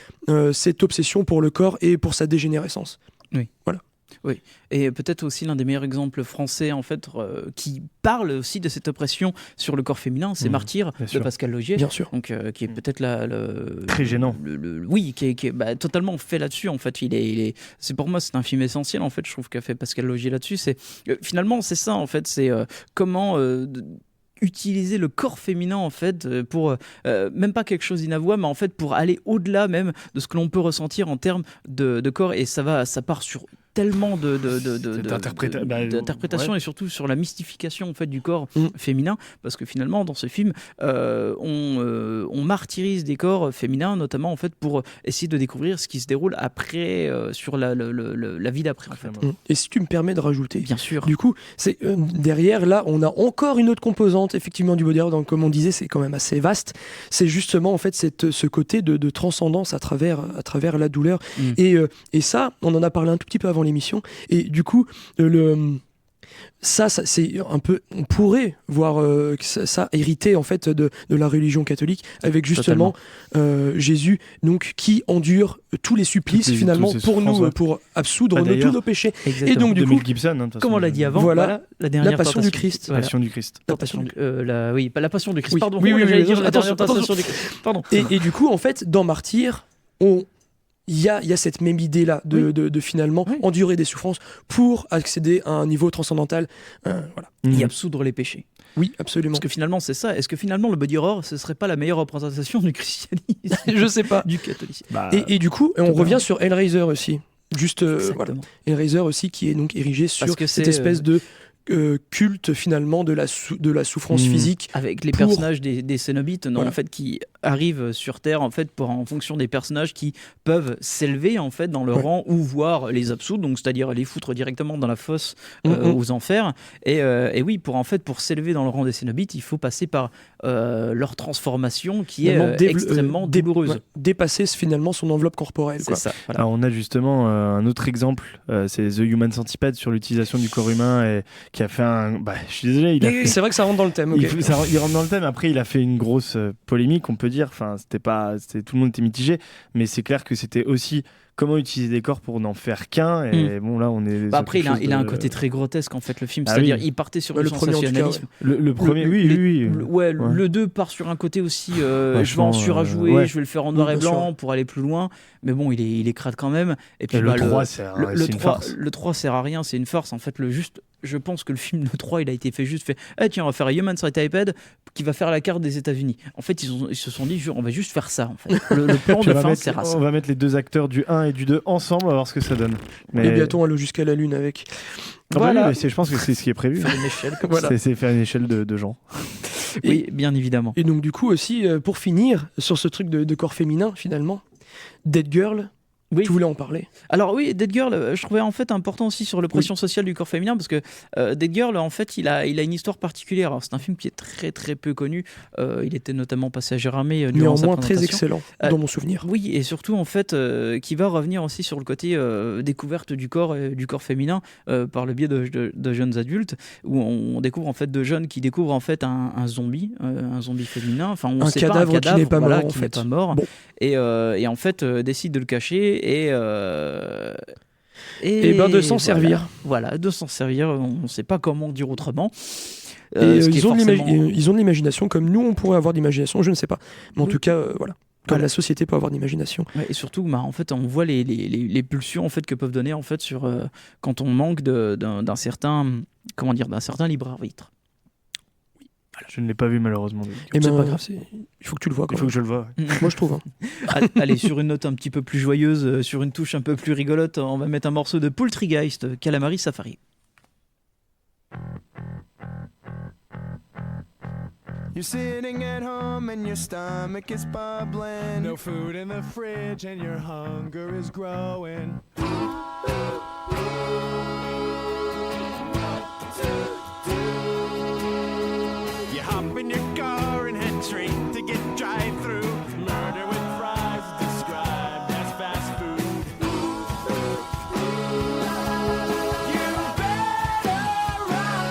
cette obsession pour le corps et pour sa dégénérescence. Oui. Voilà. Oui, et peut-être aussi l'un des meilleurs exemples français en fait qui parle aussi de cette oppression sur le corps féminin, c'est Martyr de Pascal Laugier, bien sûr, donc qui est peut-être très gênant. Oui, qui est totalement fait là-dessus en fait. C'est pour moi c'est un film essentiel en fait. Je trouve qu'a fait Pascal Laugier là-dessus. C'est finalement c'est ça en fait. C'est comment utiliser le corps féminin en fait pour même pas quelque chose d'inavouable, mais en fait pour aller au-delà même de ce que l'on peut ressentir en termes de corps, et ça part sur tellement d'interprétation, et surtout sur la mystification en fait du corps féminin, parce que finalement dans ce film on martyrise des corps féminins, notamment en fait pour essayer de découvrir ce qui se déroule après sur la vie d'après en fait. Et si tu me permets de rajouter, bien sûr, du coup c'est derrière là on a encore une autre composante effectivement du body horror, donc comme on disait c'est quand même assez vaste, c'est justement en fait ce côté de transcendance à travers la douleur, et ça on en a parlé un tout petit peu avant l'émission, et du coup ça c'est un peu, on pourrait voir ça hérité en fait de la religion catholique, avec justement Jésus donc qui endure tous les supplices finalement pour nous, pour absoudre tous nos péchés. Exactement. Et donc du coup Gibson, comme on l'a dit avant, voilà la dernière la passion tentation. du Christ. Voilà. Passion du Christ. La passion la passion du Christ. Oui. Pardon. Oui, J'allais dire la attention, dernière tentation du Christ. Pardon. Et du coup en fait dans Martyr il y a cette même idée-là de finalement endurer des souffrances pour accéder à un niveau transcendantal. Voilà. Et absoudre les péchés. Oui, absolument. Parce que finalement, c'est ça. Est-ce que finalement, le body horror, ce serait pas la meilleure représentation du christianisme? Je sais pas. Du catholicisme. Et du coup, on revient sur Hellraiser aussi. Juste, voilà. Exactement. Hellraiser aussi, qui est donc érigé sur que cette c'est, espèce de culte finalement de la souffrance physique. Avec les personnages des Cénobites, Voilà. en fait, qui arrivent sur Terre en fait en fonction des personnages qui peuvent s'élever en fait dans le rang ou voir les absoudre, donc c'est-à-dire les foutre directement dans la fosse aux enfers. Et oui, pour s'élever dans le rang des Cénobites, il faut passer par leur transformation qui est extrêmement douloureuse. Dépasser finalement son enveloppe corporelle. C'est ça. Voilà. Alors on a justement un autre exemple, c'est The Human Centipede sur l'utilisation du corps humain, et qui a fait un. Je suis désolé, c'est vrai que ça rentre dans le thème. Okay. Il rentre dans le thème. Après, il a fait une grosse polémique, on peut dire. Enfin, tout le monde était mitigé, mais c'est clair que c'était aussi comment utiliser des corps pour n'en faire qu'un. Et bon, là, on est. Après, il a un côté très grotesque en fait, le film. C'est-à-dire, il partait sur le sensationnalisme. Le premier, oui. Le 2 part sur un côté aussi. Je vais en surajouer, je vais le faire en noir et blanc pour aller plus loin. Mais bon, il est crade quand même. Et puis le 3, c'est une farce. Le 3 sert à rien, c'est une farce. En fait, je pense que le film, le 3, il a été fait tiens, on va faire un Human Centipede qui va faire la carte des États-Unis. En fait, ils se sont dit, on va juste faire ça. En fait. Le plan de fin sert à ça. On va mettre les deux acteurs du 1 et du 2 ensemble, on va voir ce que ça donne. Et bientôt, on va aller jusqu'à la Lune avec. Voilà. Je pense que c'est ce qui est prévu. Faire une échelle comme voilà. C'est faire une échelle de gens. Oui, bien évidemment. Et donc, du coup, aussi, pour finir sur ce truc de corps féminin, finalement, Dead Girl Oui. Tu voulais en parler? Alors oui, Dead Girl, je trouvais en fait important aussi sur l'oppression sociale du corps féminin parce que Dead Girl, en fait, il a une histoire particulière. Alors, c'est un film qui est très très peu connu. Il était notamment passé à Gérardmer durant sa Néanmoins très présentation. excellent dans mon souvenir. Oui, et surtout en fait, qui va revenir aussi sur le côté découverte du corps féminin par le biais de jeunes adultes, où on découvre en fait de jeunes qui découvrent en fait un zombie féminin. Enfin, on Un sait pas, cadavre qui n'est pas voilà, mort, en qui fait. n'est pas mort. Bon. Et en fait décide de le cacher et de s'en servir. Voilà, de s'en servir. On ne sait pas comment dire autrement. Ils ont de l'imagination comme nous on pourrait avoir d'imagination, je ne sais pas. Mais en tout cas, voilà. Comme la société peut avoir d'imagination. Ouais, et surtout, en fait, on voit les pulsions en fait, que peuvent donner en fait, sur, quand on manque d'un certain libre arbitre. Je ne l'ai pas vu malheureusement. Et c'est pas grave. Il faut que tu le vois. Il faut que je le vois. Moi je trouve. Allez, sur une note un petit peu plus joyeuse, sur une touche un peu plus rigolote, on va mettre un morceau de Poultrygeist, Calamari Safari. You're sitting at home and your stomach is bubbling. No food in the fridge and your hunger is growing. You hop in your car and head straight to get drive-through. Murder with fries is described as fast food. You better run,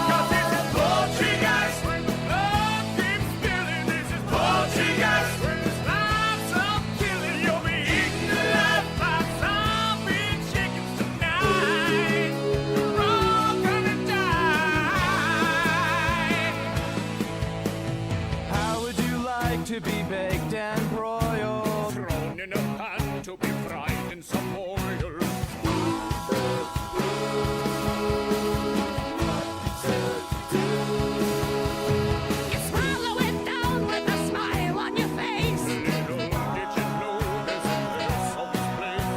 'cause this is Poultrygeist. Love keeps spilling. This is Poultrygeist. This life's a killing. You'll be eaten alive by zombie chickens tonight. You're all gonna die. How would you like to be baked and broiled? Thrown in a pan to be fried in some oil. You swallow it down with a smile on your face. Little did you know there's a little someplace.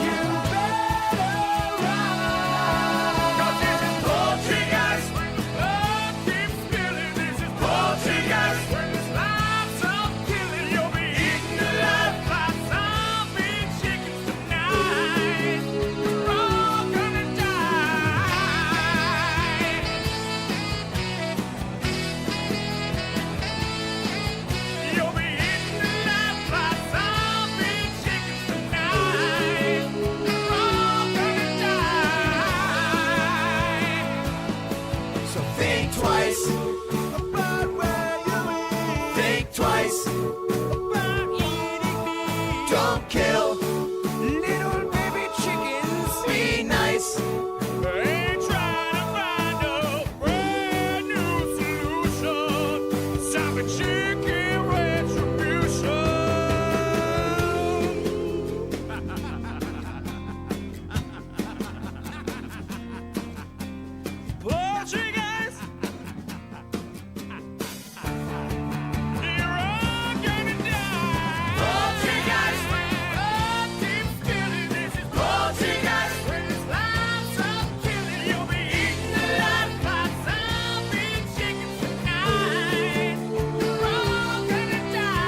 You better run, 'cause this is Poultrygeist. Love keeps spilling. This is Poultrygeist. This life's a killing. You'll be eaten alive by zombie chickens tonight. You're all gonna die. You'll be eaten alive by zombie chickens tonight. You're all gonna die. So think twice about where you eat. Think twice about eating meat. Don't kill little baby chickens. Be nice. Ain't trying to find a brand new solution. Zombie chicken retribution. Poultrygeist. You're all gonna die. Poultrygeist. Love keeps spilling. This is Poultrygeist. This life's a killing. You'll be eaten alive by zombie chickens tonight. You're all gonna die.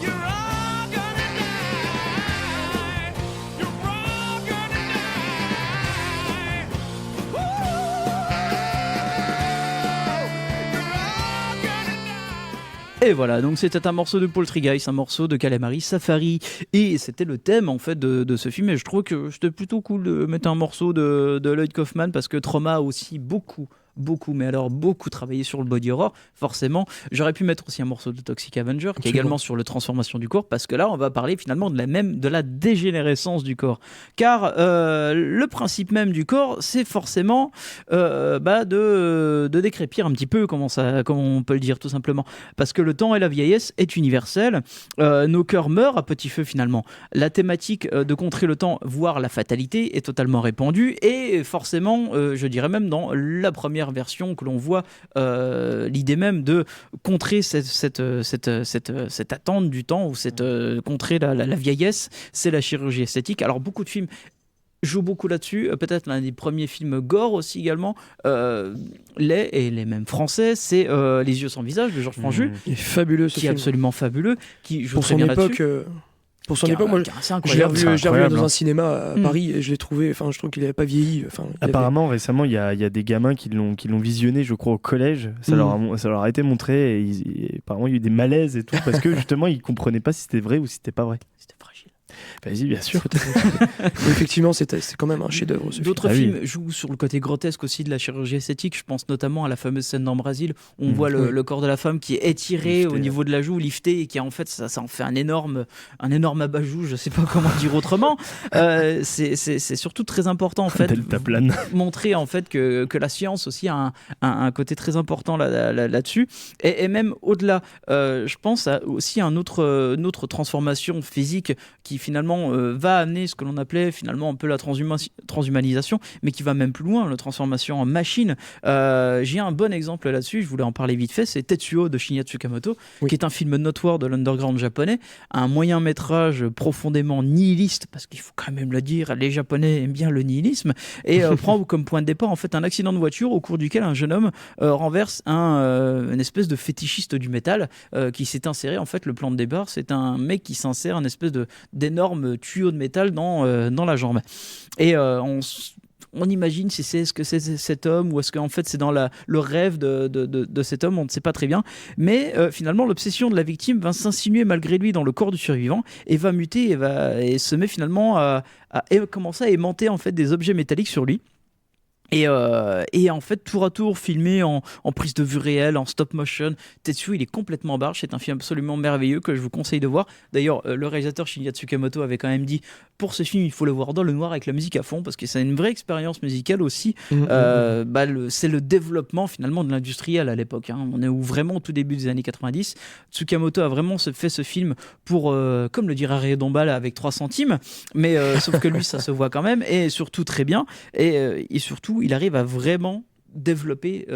You're all gonna die. You're all gonna die. Woo! You're all gonna die. Et voilà, donc c'était un morceau de Poultrygeist, un morceau de Calamari Safari, et c'était le thème en fait de ce film. Et je trouve que c'était plutôt cool de mettre un morceau de Lloyd Kaufman parce que Trauma a aussi beaucoup travaillé sur le body horror. Forcément, j'aurais pu mettre aussi un morceau de Toxic Avenger qui est également sur la transformation du corps, parce que là on va parler finalement de la dégénérescence du corps, car le principe même du corps, c'est forcément de décrépir un petit peu, comment on peut le dire tout simplement, parce que le temps et la vieillesse est universel. Nos cœurs meurent à petit feu finalement. La thématique de contrer le temps, voire la fatalité, est totalement répandue, et forcément je dirais même dans la première version que l'on voit, l'idée même de contrer cette attente du temps, ou contrer la vieillesse, c'est la chirurgie esthétique. Alors beaucoup de films joue beaucoup là-dessus. Peut-être l'un des premiers films gore aussi également, les mêmes français, c'est Les yeux sans visage de Georges Franju, Il est fabuleux ce qui est film. absolument fabuleux, qui joue Pour très son bien époque, là-dessus. pour son époque, moi, C'est je l'ai incroyable. revu, c'est incroyable, dans hein. un cinéma à Mm. Paris et je l'ai trouvé. Enfin, je trouve qu'il n'avait pas vieilli. Enfin, il avait- Apparemment, récemment, il y a des gamins qui l'ont visionné, je crois, au collège. Ça leur a été montré et apparemment, il y a eu des malaises et tout parce que justement, ils comprenaient pas si c'était vrai ou si c'était pas vrai. C'était fragile. Vas-y, bien sûr. Mais effectivement, c'est quand même un chef-d'œuvre. Ce film. D'autres Ah oui. films jouent sur le côté grotesque aussi de la chirurgie esthétique. Je pense notamment à la fameuse scène dans Brésil où on voit Oui. le corps de la femme qui est étiré Lifté. au niveau de la joue, lifté, et qui en fait ça en fait un énorme abat-joue. Je sais pas comment dire autrement. C'est surtout très important en fait. Delta plane. Montrer en fait que la science aussi a un côté très important là-dessus. Et même au-delà, je pense aussi à une autre transformation physique qui finalement va amener ce que l'on appelait finalement un peu la transhumanisation, mais qui va même plus loin, la transformation en machine. J'ai un bon exemple là-dessus, je voulais en parler vite fait, c'est Tetsuo de Shinya Tsukamoto, Oui. qui est un film notoire de l'underground japonais, un moyen métrage profondément nihiliste, parce qu'il faut quand même le dire, les Japonais aiment bien le nihilisme, et prend comme point de départ en fait un accident de voiture au cours duquel un jeune homme renverse une espèce de fétichiste du métal qui s'est inséré, en fait le plan de départ c'est un mec qui s'insère un espèce d'énorme tuyau de métal dans la jambe, et on imagine si c'est ce que c'est cet homme ou est-ce qu'en fait c'est dans le rêve de cet homme, on ne sait pas très bien, mais finalement l'obsession de la victime va s'insinuer malgré lui dans le corps du survivant et va muter et se met finalement à commencer à aimanter en fait des objets métalliques sur lui. Et en fait, tour à tour, filmé en prise de vue réelle, en stop motion, Tetsuo, il est complètement barge. C'est un film absolument merveilleux que je vous conseille de voir. D'ailleurs, le réalisateur Shinya Tsukamoto avait quand même dit, pour ce film, il faut le voir dans le noir avec la musique à fond, parce que c'est une vraie expérience musicale aussi. C'est le développement finalement de l'industriel à l'époque, hein. On est vraiment au tout début des années 90. Tsukamoto a vraiment fait ce film pour, comme le dirait Harry Dombal, avec 3 centimes, mais sauf que lui, ça se voit quand même, et surtout très bien. Et surtout, il arrive à vraiment développer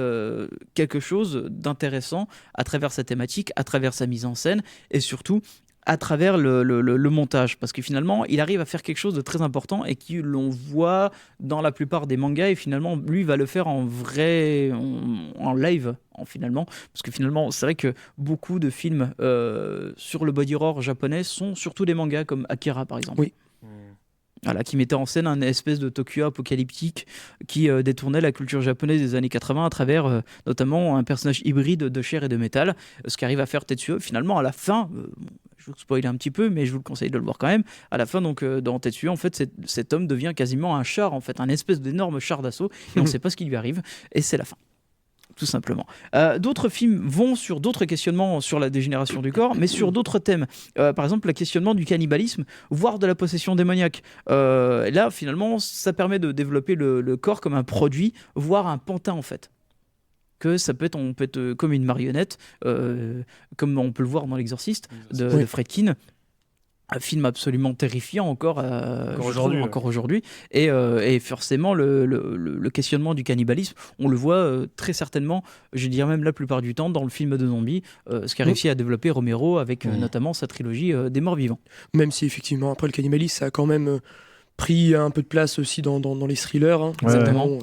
quelque chose d'intéressant à travers sa thématique, à travers sa mise en scène, et surtout à travers le montage, parce que finalement il arrive à faire quelque chose de très important et qui l'on voit dans la plupart des mangas, et finalement lui va le faire en vrai, en live finalement, parce que finalement c'est vrai que beaucoup de films sur le body horror japonais sont surtout des mangas comme Akira par exemple. Oui. Voilà, qui mettait en scène un espèce de Tokyo apocalyptique qui détournait la culture japonaise des années 80 à travers notamment un personnage hybride de chair et de métal, ce qu'arrive à faire Tetsuo finalement à la fin. Je vous spoil un petit peu, mais je vous le conseille de le voir quand même. À la fin, donc, dans Tetsuo, en fait, cet homme devient quasiment un char, en fait, un espèce d'énorme char d'assaut, et on ne sait pas ce qui lui arrive, et c'est la fin. Tout simplement. D'autres films vont sur d'autres questionnements sur la dégénération du corps, mais sur d'autres thèmes. Par exemple, le questionnement du cannibalisme, voire de la possession démoniaque. Là, finalement, ça permet de développer le corps comme un produit, voire un pantin, en fait. Que ça peut être comme une marionnette, comme on peut le voir dans L'Exorciste de Friedkin. Un film absolument terrifiant encore aujourd'hui. Et forcément, le questionnement du cannibalisme, on le voit très certainement, je dirais même la plupart du temps, dans le film de zombies, ce qu'a réussi à développer Romero avec notamment sa trilogie des morts vivants. Même si effectivement, après le cannibalisme, ça a quand même pris un peu de place aussi dans les thrillers. Hein. Exactement.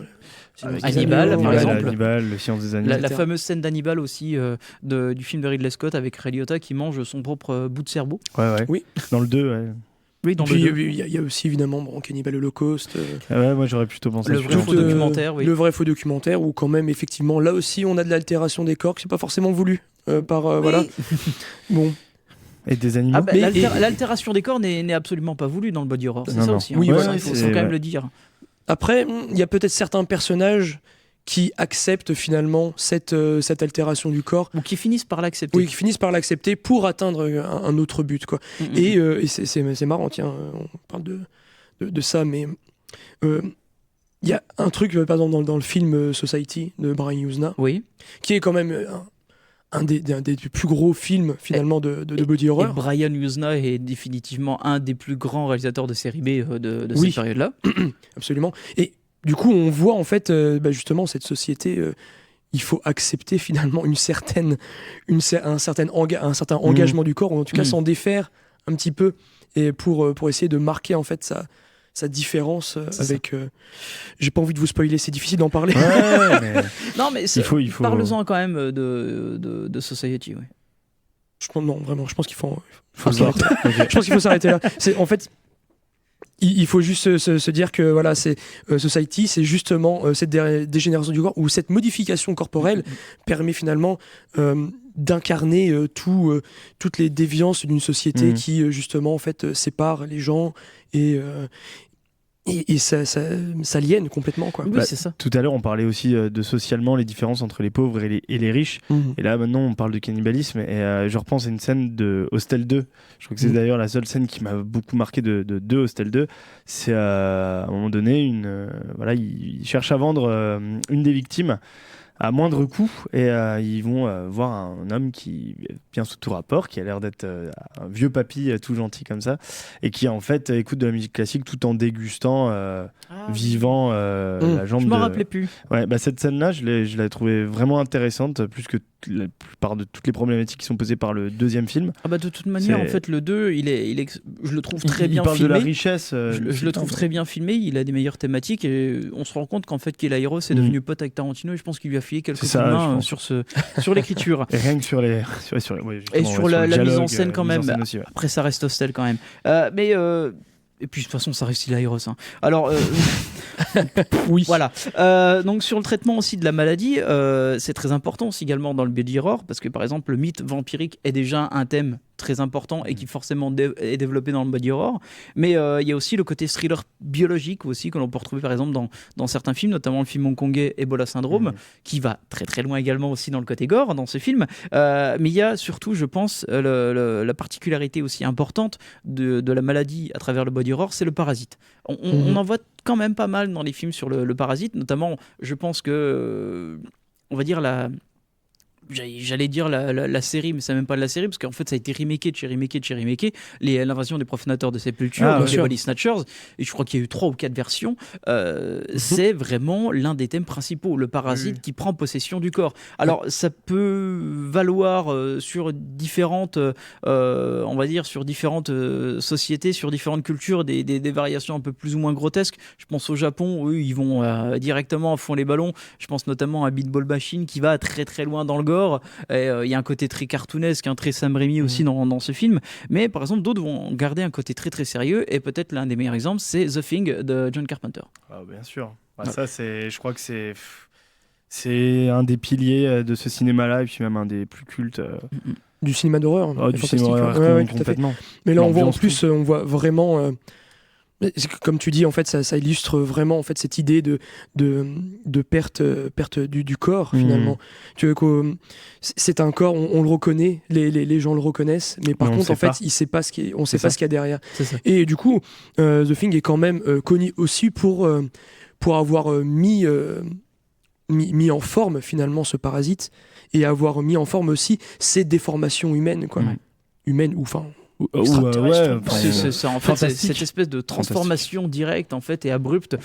Hannibal, par exemple. Hannibal, le Silence des Agneaux. La fameuse scène d'Hannibal aussi du film de Ridley Scott avec Ray Liotta qui mange son propre bout de cerveau. Ouais. Oui. Dans le 2, ouais. Oui, dans Puis le 2. il y a aussi évidemment Cannibal Holocaust. Ouais, moi j'aurais plutôt pensé Le à vrai celui-là. faux documentaire, oui. Le vrai faux documentaire où quand même effectivement là aussi on a de l'altération des corps qui c'est pas forcément voulu voilà. Bon. Et des animaux. Ah bah, l'altération des corps n'est absolument pas voulue dans le body horror, c'est Non, ça non. aussi. Hein. Oui, Ouais, voilà, il faut c'est quand même vrai. le dire. Après il y a peut-être certains personnages qui acceptent finalement cette altération du corps. Ou qui finissent par l'accepter. Oui, qui finissent par l'accepter pour atteindre un autre but, quoi. Et c'est marrant, tiens, on parle de ça, mais il y a un truc, par exemple, dans le film Society de Brian Yuzna, Oui. qui est quand même un des plus gros films, finalement, de body Et horror. Brian Yuzna est définitivement un des plus grands réalisateurs de série B de Oui. cette période-là. Absolument. Et du coup, on voit, en fait, justement, cette société... il faut accepter finalement un certain engagement du corps, ou en tout cas s'en défaire un petit peu, et pour essayer de marquer en fait sa différence C'est avec. J'ai pas envie de vous spoiler, c'est difficile d'en parler. Ouais, mais Non, mais il faut. parle-en quand même de Society. Ouais. Non, vraiment, je pense qu'il faut Faut le voir. s'arrêter. Ok. Je pense qu'il faut s'arrêter là. En fait, il faut juste se dire que voilà, c'est Society, c'est justement cette dégénération du corps ou cette modification corporelle permet finalement d'incarner toutes les déviances d'une société qui justement en fait sépare les gens et ça lienne complètement quoi. Oui, c'est ça. Tout à l'heure, on parlait aussi de socialement les différences entre les pauvres et les riches. Et là, maintenant, on parle de cannibalisme. Et je repense à une scène de Hostel 2. Je crois que c'est d'ailleurs la seule scène qui m'a beaucoup marqué de Hostel 2. C'est à un moment donné, voilà, ils cherchent à vendre une des victimes à moindre coût et ils vont voir un homme qui vient sous tout rapport, qui a l'air d'être un vieux papy tout gentil comme ça et qui en fait écoute de la musique classique tout en dégustant vivant la jambe Je de... m'en rappelais plus. Ouais, bah cette scène-là, je l'ai trouvée vraiment intéressante, plus que la plupart de toutes les problématiques qui sont posées par le deuxième film. Ah bah de toute manière, C'est- en fait, le 2, je le trouve très bien il parle filmé. de la richesse. Je le trouve très bien filmé, il a des meilleures thématiques et on se rend compte qu'en fait Kelairos est devenu pote avec Tarantino et je pense qu'il lui a filé quelques C'est coups ça, de je main pense. sur l'écriture. Et rien que sur les. Ouais, Et justement, sur ouais, la le mise en dialogue, scène quand mise en même. scène aussi, ouais. Après ça reste Hostel quand même. Et puis de toute façon ça reste Kelairos. Hein. Alors Oui. voilà. Donc sur le traitement aussi de la maladie, c'est très important aussi également dans le body horror parce que par exemple le mythe vampirique est déjà un thème très important et qui forcément est développé dans le body horror. Mais il y a aussi le côté thriller biologique aussi que l'on peut retrouver par exemple dans certains films, notamment le film hongkongais Ebola Syndrome, qui va très très loin également aussi dans le côté gore dans ce film. Mais il y a surtout, je pense, la particularité aussi importante de la maladie à travers le body horror, c'est le parasite. On en voit quand même pas mal dans les films sur le parasite, notamment je pense que on va dire j'allais dire la série, mais c'est même pas de la série, parce qu'en fait ça a été remaké, l'invasion des profanateurs de sépulture, Ah, donc ouais. les Body Snatchers, et je crois qu'il y a eu 3 ou 4 versions. C'est vraiment l'un des thèmes principaux, le parasite qui prend possession du corps. Alors ça peut valoir sur différentes on va dire sur différentes sociétés, sur différentes cultures, des variations un peu plus ou moins grotesques. Je pense au Japon, eux ils vont directement à fond les ballons. Je pense notamment à Beat Ball Machine qui va très très loin dans le gore. Il y a un côté très cartoonesque, un très Sam Raimi aussi dans ce film. Mais par exemple, d'autres vont garder un côté très très sérieux. Et peut-être l'un des meilleurs exemples, c'est The Thing de John Carpenter. Ah, bien sûr. Bah, ça, je crois que c'est un des piliers de ce cinéma-là et puis même un des plus cultes. Du cinéma d'horreur. Du fantastique, cinéma ouais. d'horreur, Ouais, tout à fait. complètement. Mais là, on voit en L'ambiance, plus, on voit vraiment. Comme tu dis, en fait, ça illustre vraiment en fait cette idée de perte du corps finalement. Tu vois, c'est un corps, on le reconnaît, les gens le reconnaissent, mais par Mais on contre, sait en fait, pas. on sait C'est pas ça. ce qu'il y a derrière. C'est ça. Et du coup, The Thing est quand même connu aussi pour avoir mis en forme finalement ce parasite et avoir mis en forme aussi ces déformations humaines, quoi. Ouais. Humaines ou enfin. Ouais, C'est en fait fantastique. cette espèce de transformation directe en fait et abrupte,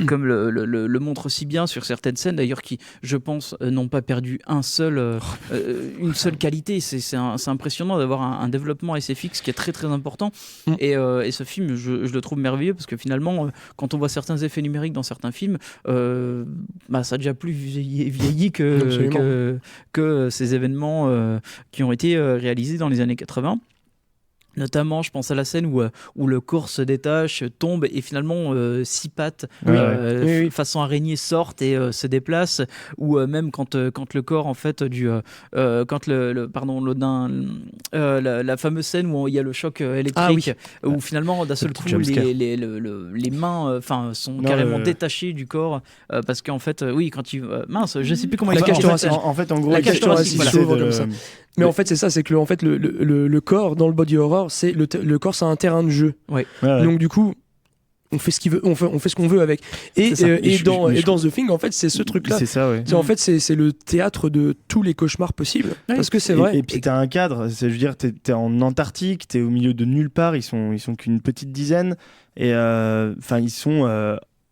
comme le montre si bien sur certaines scènes d'ailleurs qui, je pense, n'ont pas perdu une seule qualité. C'est impressionnant d'avoir un développement SFX qui est très très important. Et ce film, je le trouve merveilleux parce que finalement, quand on voit certains effets numériques dans certains films, ça a déjà plus vieilli que ces événements qui ont été réalisés dans les années 80. Notamment, je pense à la scène où le corps se détache, tombe et finalement 6 pattes Oui. façon araignée sortent et se déplacent. Ou même quand le corps en fait la fameuse scène où il y a le choc électrique, où finalement d'un seul coup jumpscare. les mains sont carrément détachées du corps parce qu'en fait quand il je sais plus comment il La cage en fait, thoracique. En fait, en gros, La il cage thoracique, essaie s'ouvre de comme le- ça. Mais en fait, c'est ça, c'est que en fait, le corps dans le body horror, c'est le corps, c'est un terrain de jeu. Ouais. Donc du coup, on fait ce qu'il veut, on fait ce qu'on veut avec. Et C'est ça. dans The Thing, en fait, c'est ce truc-là. C'est ça, ouais. En fait, c'est le théâtre de tous les cauchemars possibles. Parce que c'est vrai. Et puis t'as un cadre, je veux dire, t'es en Antarctique, t'es au milieu de nulle part, ils sont qu'une petite dizaine, et enfin ils sont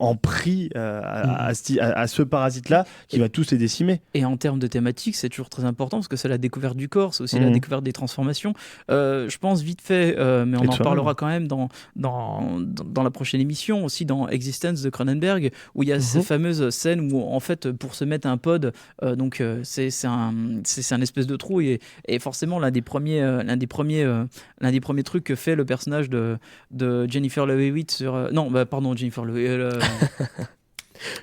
en prix à ce parasite-là qui va tous les décimer. Et en termes de thématique, c'est toujours très important parce que c'est la découverte du corps, c'est aussi la découverte des transformations. Je pense vite fait, mais on Et de en soi-même. parlera quand même dans la prochaine émission, aussi dans Existence de Cronenberg, où il y a ces fameuses scènes où, en fait, pour se mettre un pod, c'est un espèce de trou, et forcément, l'un des premiers trucs que fait le personnage de Jennifer Love Hewitt sur. Non, pardon, Jennifer Love Hewitt.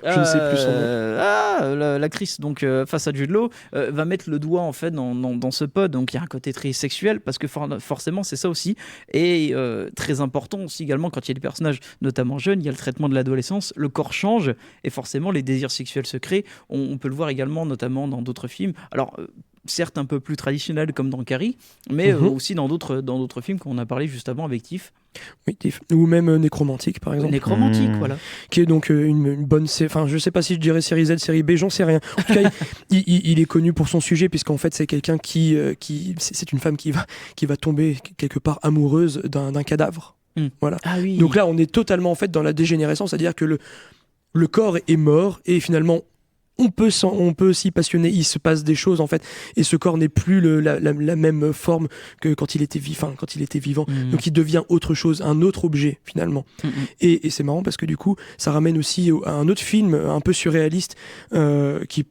Je ne sais plus son nom. L'actrice, donc face à Jude Law, va mettre le doigt en fait dans ce pod, donc il y a un côté très sexuel parce que forcément c'est ça aussi, et très important aussi également quand il y a des personnages notamment jeunes, il y a le traitement de l'adolescence, le corps change et forcément les désirs sexuels se créent. On peut le voir également notamment dans d'autres films, alors certes un peu plus traditionnels comme dans Carrie, mais aussi dans d'autres films qu'on a parlé juste avant avec Tiff. Oui, ou même Nécromantique par exemple. Nécromantique, voilà. Qui est donc une bonne série, enfin je sais pas si je dirais série Z, série B, j'en sais rien. En tout cas, il est connu pour son sujet, puisqu'en fait c'est quelqu'un qui c'est une femme qui va tomber quelque part amoureuse d'un cadavre. Voilà. Ah oui. Donc là on est totalement en fait dans la dégénérescence, c'est-à-dire que le corps est mort et finalement on peut s'y passionner, il se passe des choses en fait, et ce corps n'est plus la même forme que quand il était vivant. Donc il devient autre chose, un autre objet finalement. Et c'est marrant parce que du coup ça ramène aussi à un autre film un peu surréaliste qui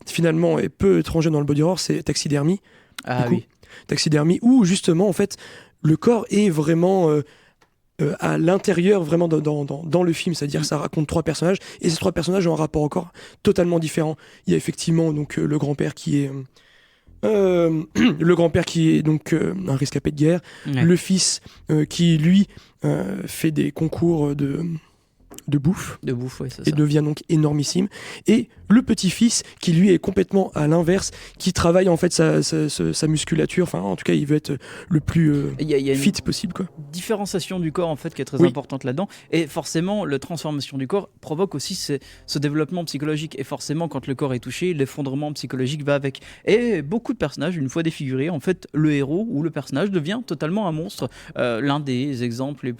finalement est peu étranger dans le body horror, c'est Taxidermie. Ah Du coup, oui. Taxidermie, où justement en fait le corps est vraiment à l'intérieur, vraiment dans le film, c'est-à-dire que ça raconte 3 personnages, et ces 3 personnages ont un rapport encore totalement différent. Il y a effectivement donc le grand-père qui est donc un rescapé de guerre, Ouais. le fils qui lui fait des concours de bouffe De bouffe, ouais, c'est et ça. devient donc énormissime, et le petit-fils qui lui est complètement à l'inverse, qui travaille en fait sa musculature, enfin en tout cas il veut être le plus Il y a une fit possible quoi. différenciation du corps en fait qui est très Oui. importante là-dedans, et forcément la transformation du corps provoque aussi ce développement psychologique, et forcément quand le corps est touché, l'effondrement psychologique va avec, et beaucoup de personnages une fois défigurés, en fait le héros ou le personnage devient totalement un monstre. L'un des exemples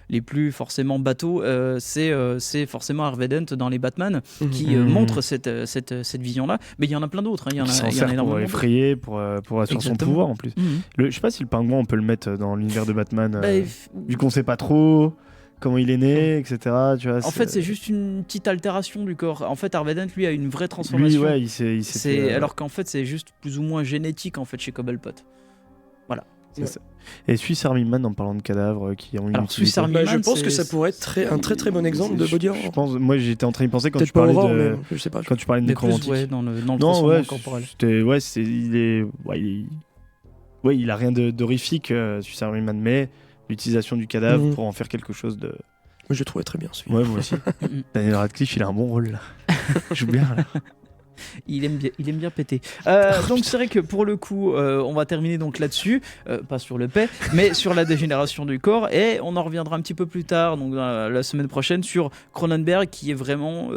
les plus forcément bateaux, c'est forcément Harvey Dent dans les Batman, qui montre cette vision-là, mais il y en a plein d'autres, hein. Il y en Qui a, s'en il y en a sert pour énormément. effrayer, pour asseoir son Exactement. pouvoir en plus. Mhm. Je sais pas si le pingouin on peut le mettre dans l'univers de Batman, Bah, vu qu'on sait pas trop comment il est né, etc. Tu vois, en fait, c'est juste une petite altération du corps. En fait, Harvey Dent, lui, a une vraie lui, transformation. ouais, il s'est fait, Alors qu'en fait, c'est juste plus ou moins génétique en fait chez Cobblepot. c'est ça. Et Swiss Army Man, en parlant de cadavres qui ont une Alors, utilité. Swiss Army Bah, Man, je pense c'est- que ça pourrait être un très très bon exemple de body Je horror. pense, moi j'étais en train d'y penser quand Peut-être tu pas parlais horror, de mais je sais pas. quand tu parlais de mais plus nécromantique. ouais, dans le Non, transformement ouais, corporel. il a rien d'horrifique, Swiss Army Man, mais l'utilisation du cadavre Mhm. pour en faire quelque chose de. Je le trouvais très bien celui-là. Ouais, moi aussi. Mhm. Daniel Radcliffe, il a un bon rôle là. Il joue bien là. Il aime bien péter. Donc c'est vrai que pour le coup, on va terminer donc là-dessus, pas sur le paix, mais sur la dégénération du corps, et on en reviendra un petit peu plus tard, donc dans la semaine prochaine, sur Cronenberg, qui est vraiment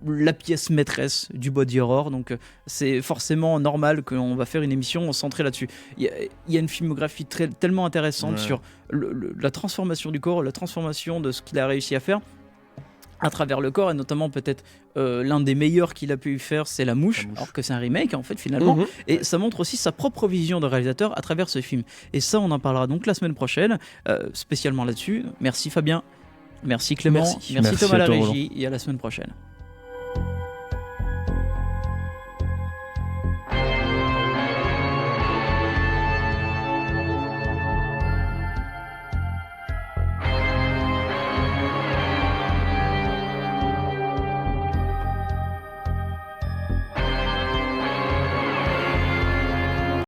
la pièce maîtresse du body horror. Donc c'est forcément normal qu'on va faire une émission centrée là-dessus. Il y a une filmographie tellement intéressante Ouais. sur la transformation du corps, la transformation de ce qu'il a réussi à faire à travers le corps, et notamment peut-être l'un des meilleurs qu'il a pu faire, c'est La Mouche, alors que c'est un remake en fait finalement, Mhm. et ça montre aussi sa propre vision de réalisateur à travers ce film, et ça on en parlera donc la semaine prochaine, spécialement là-dessus. Merci Fabien, merci Clément, Merci. merci Merci Thomas à la toi, régie, et à la semaine prochaine.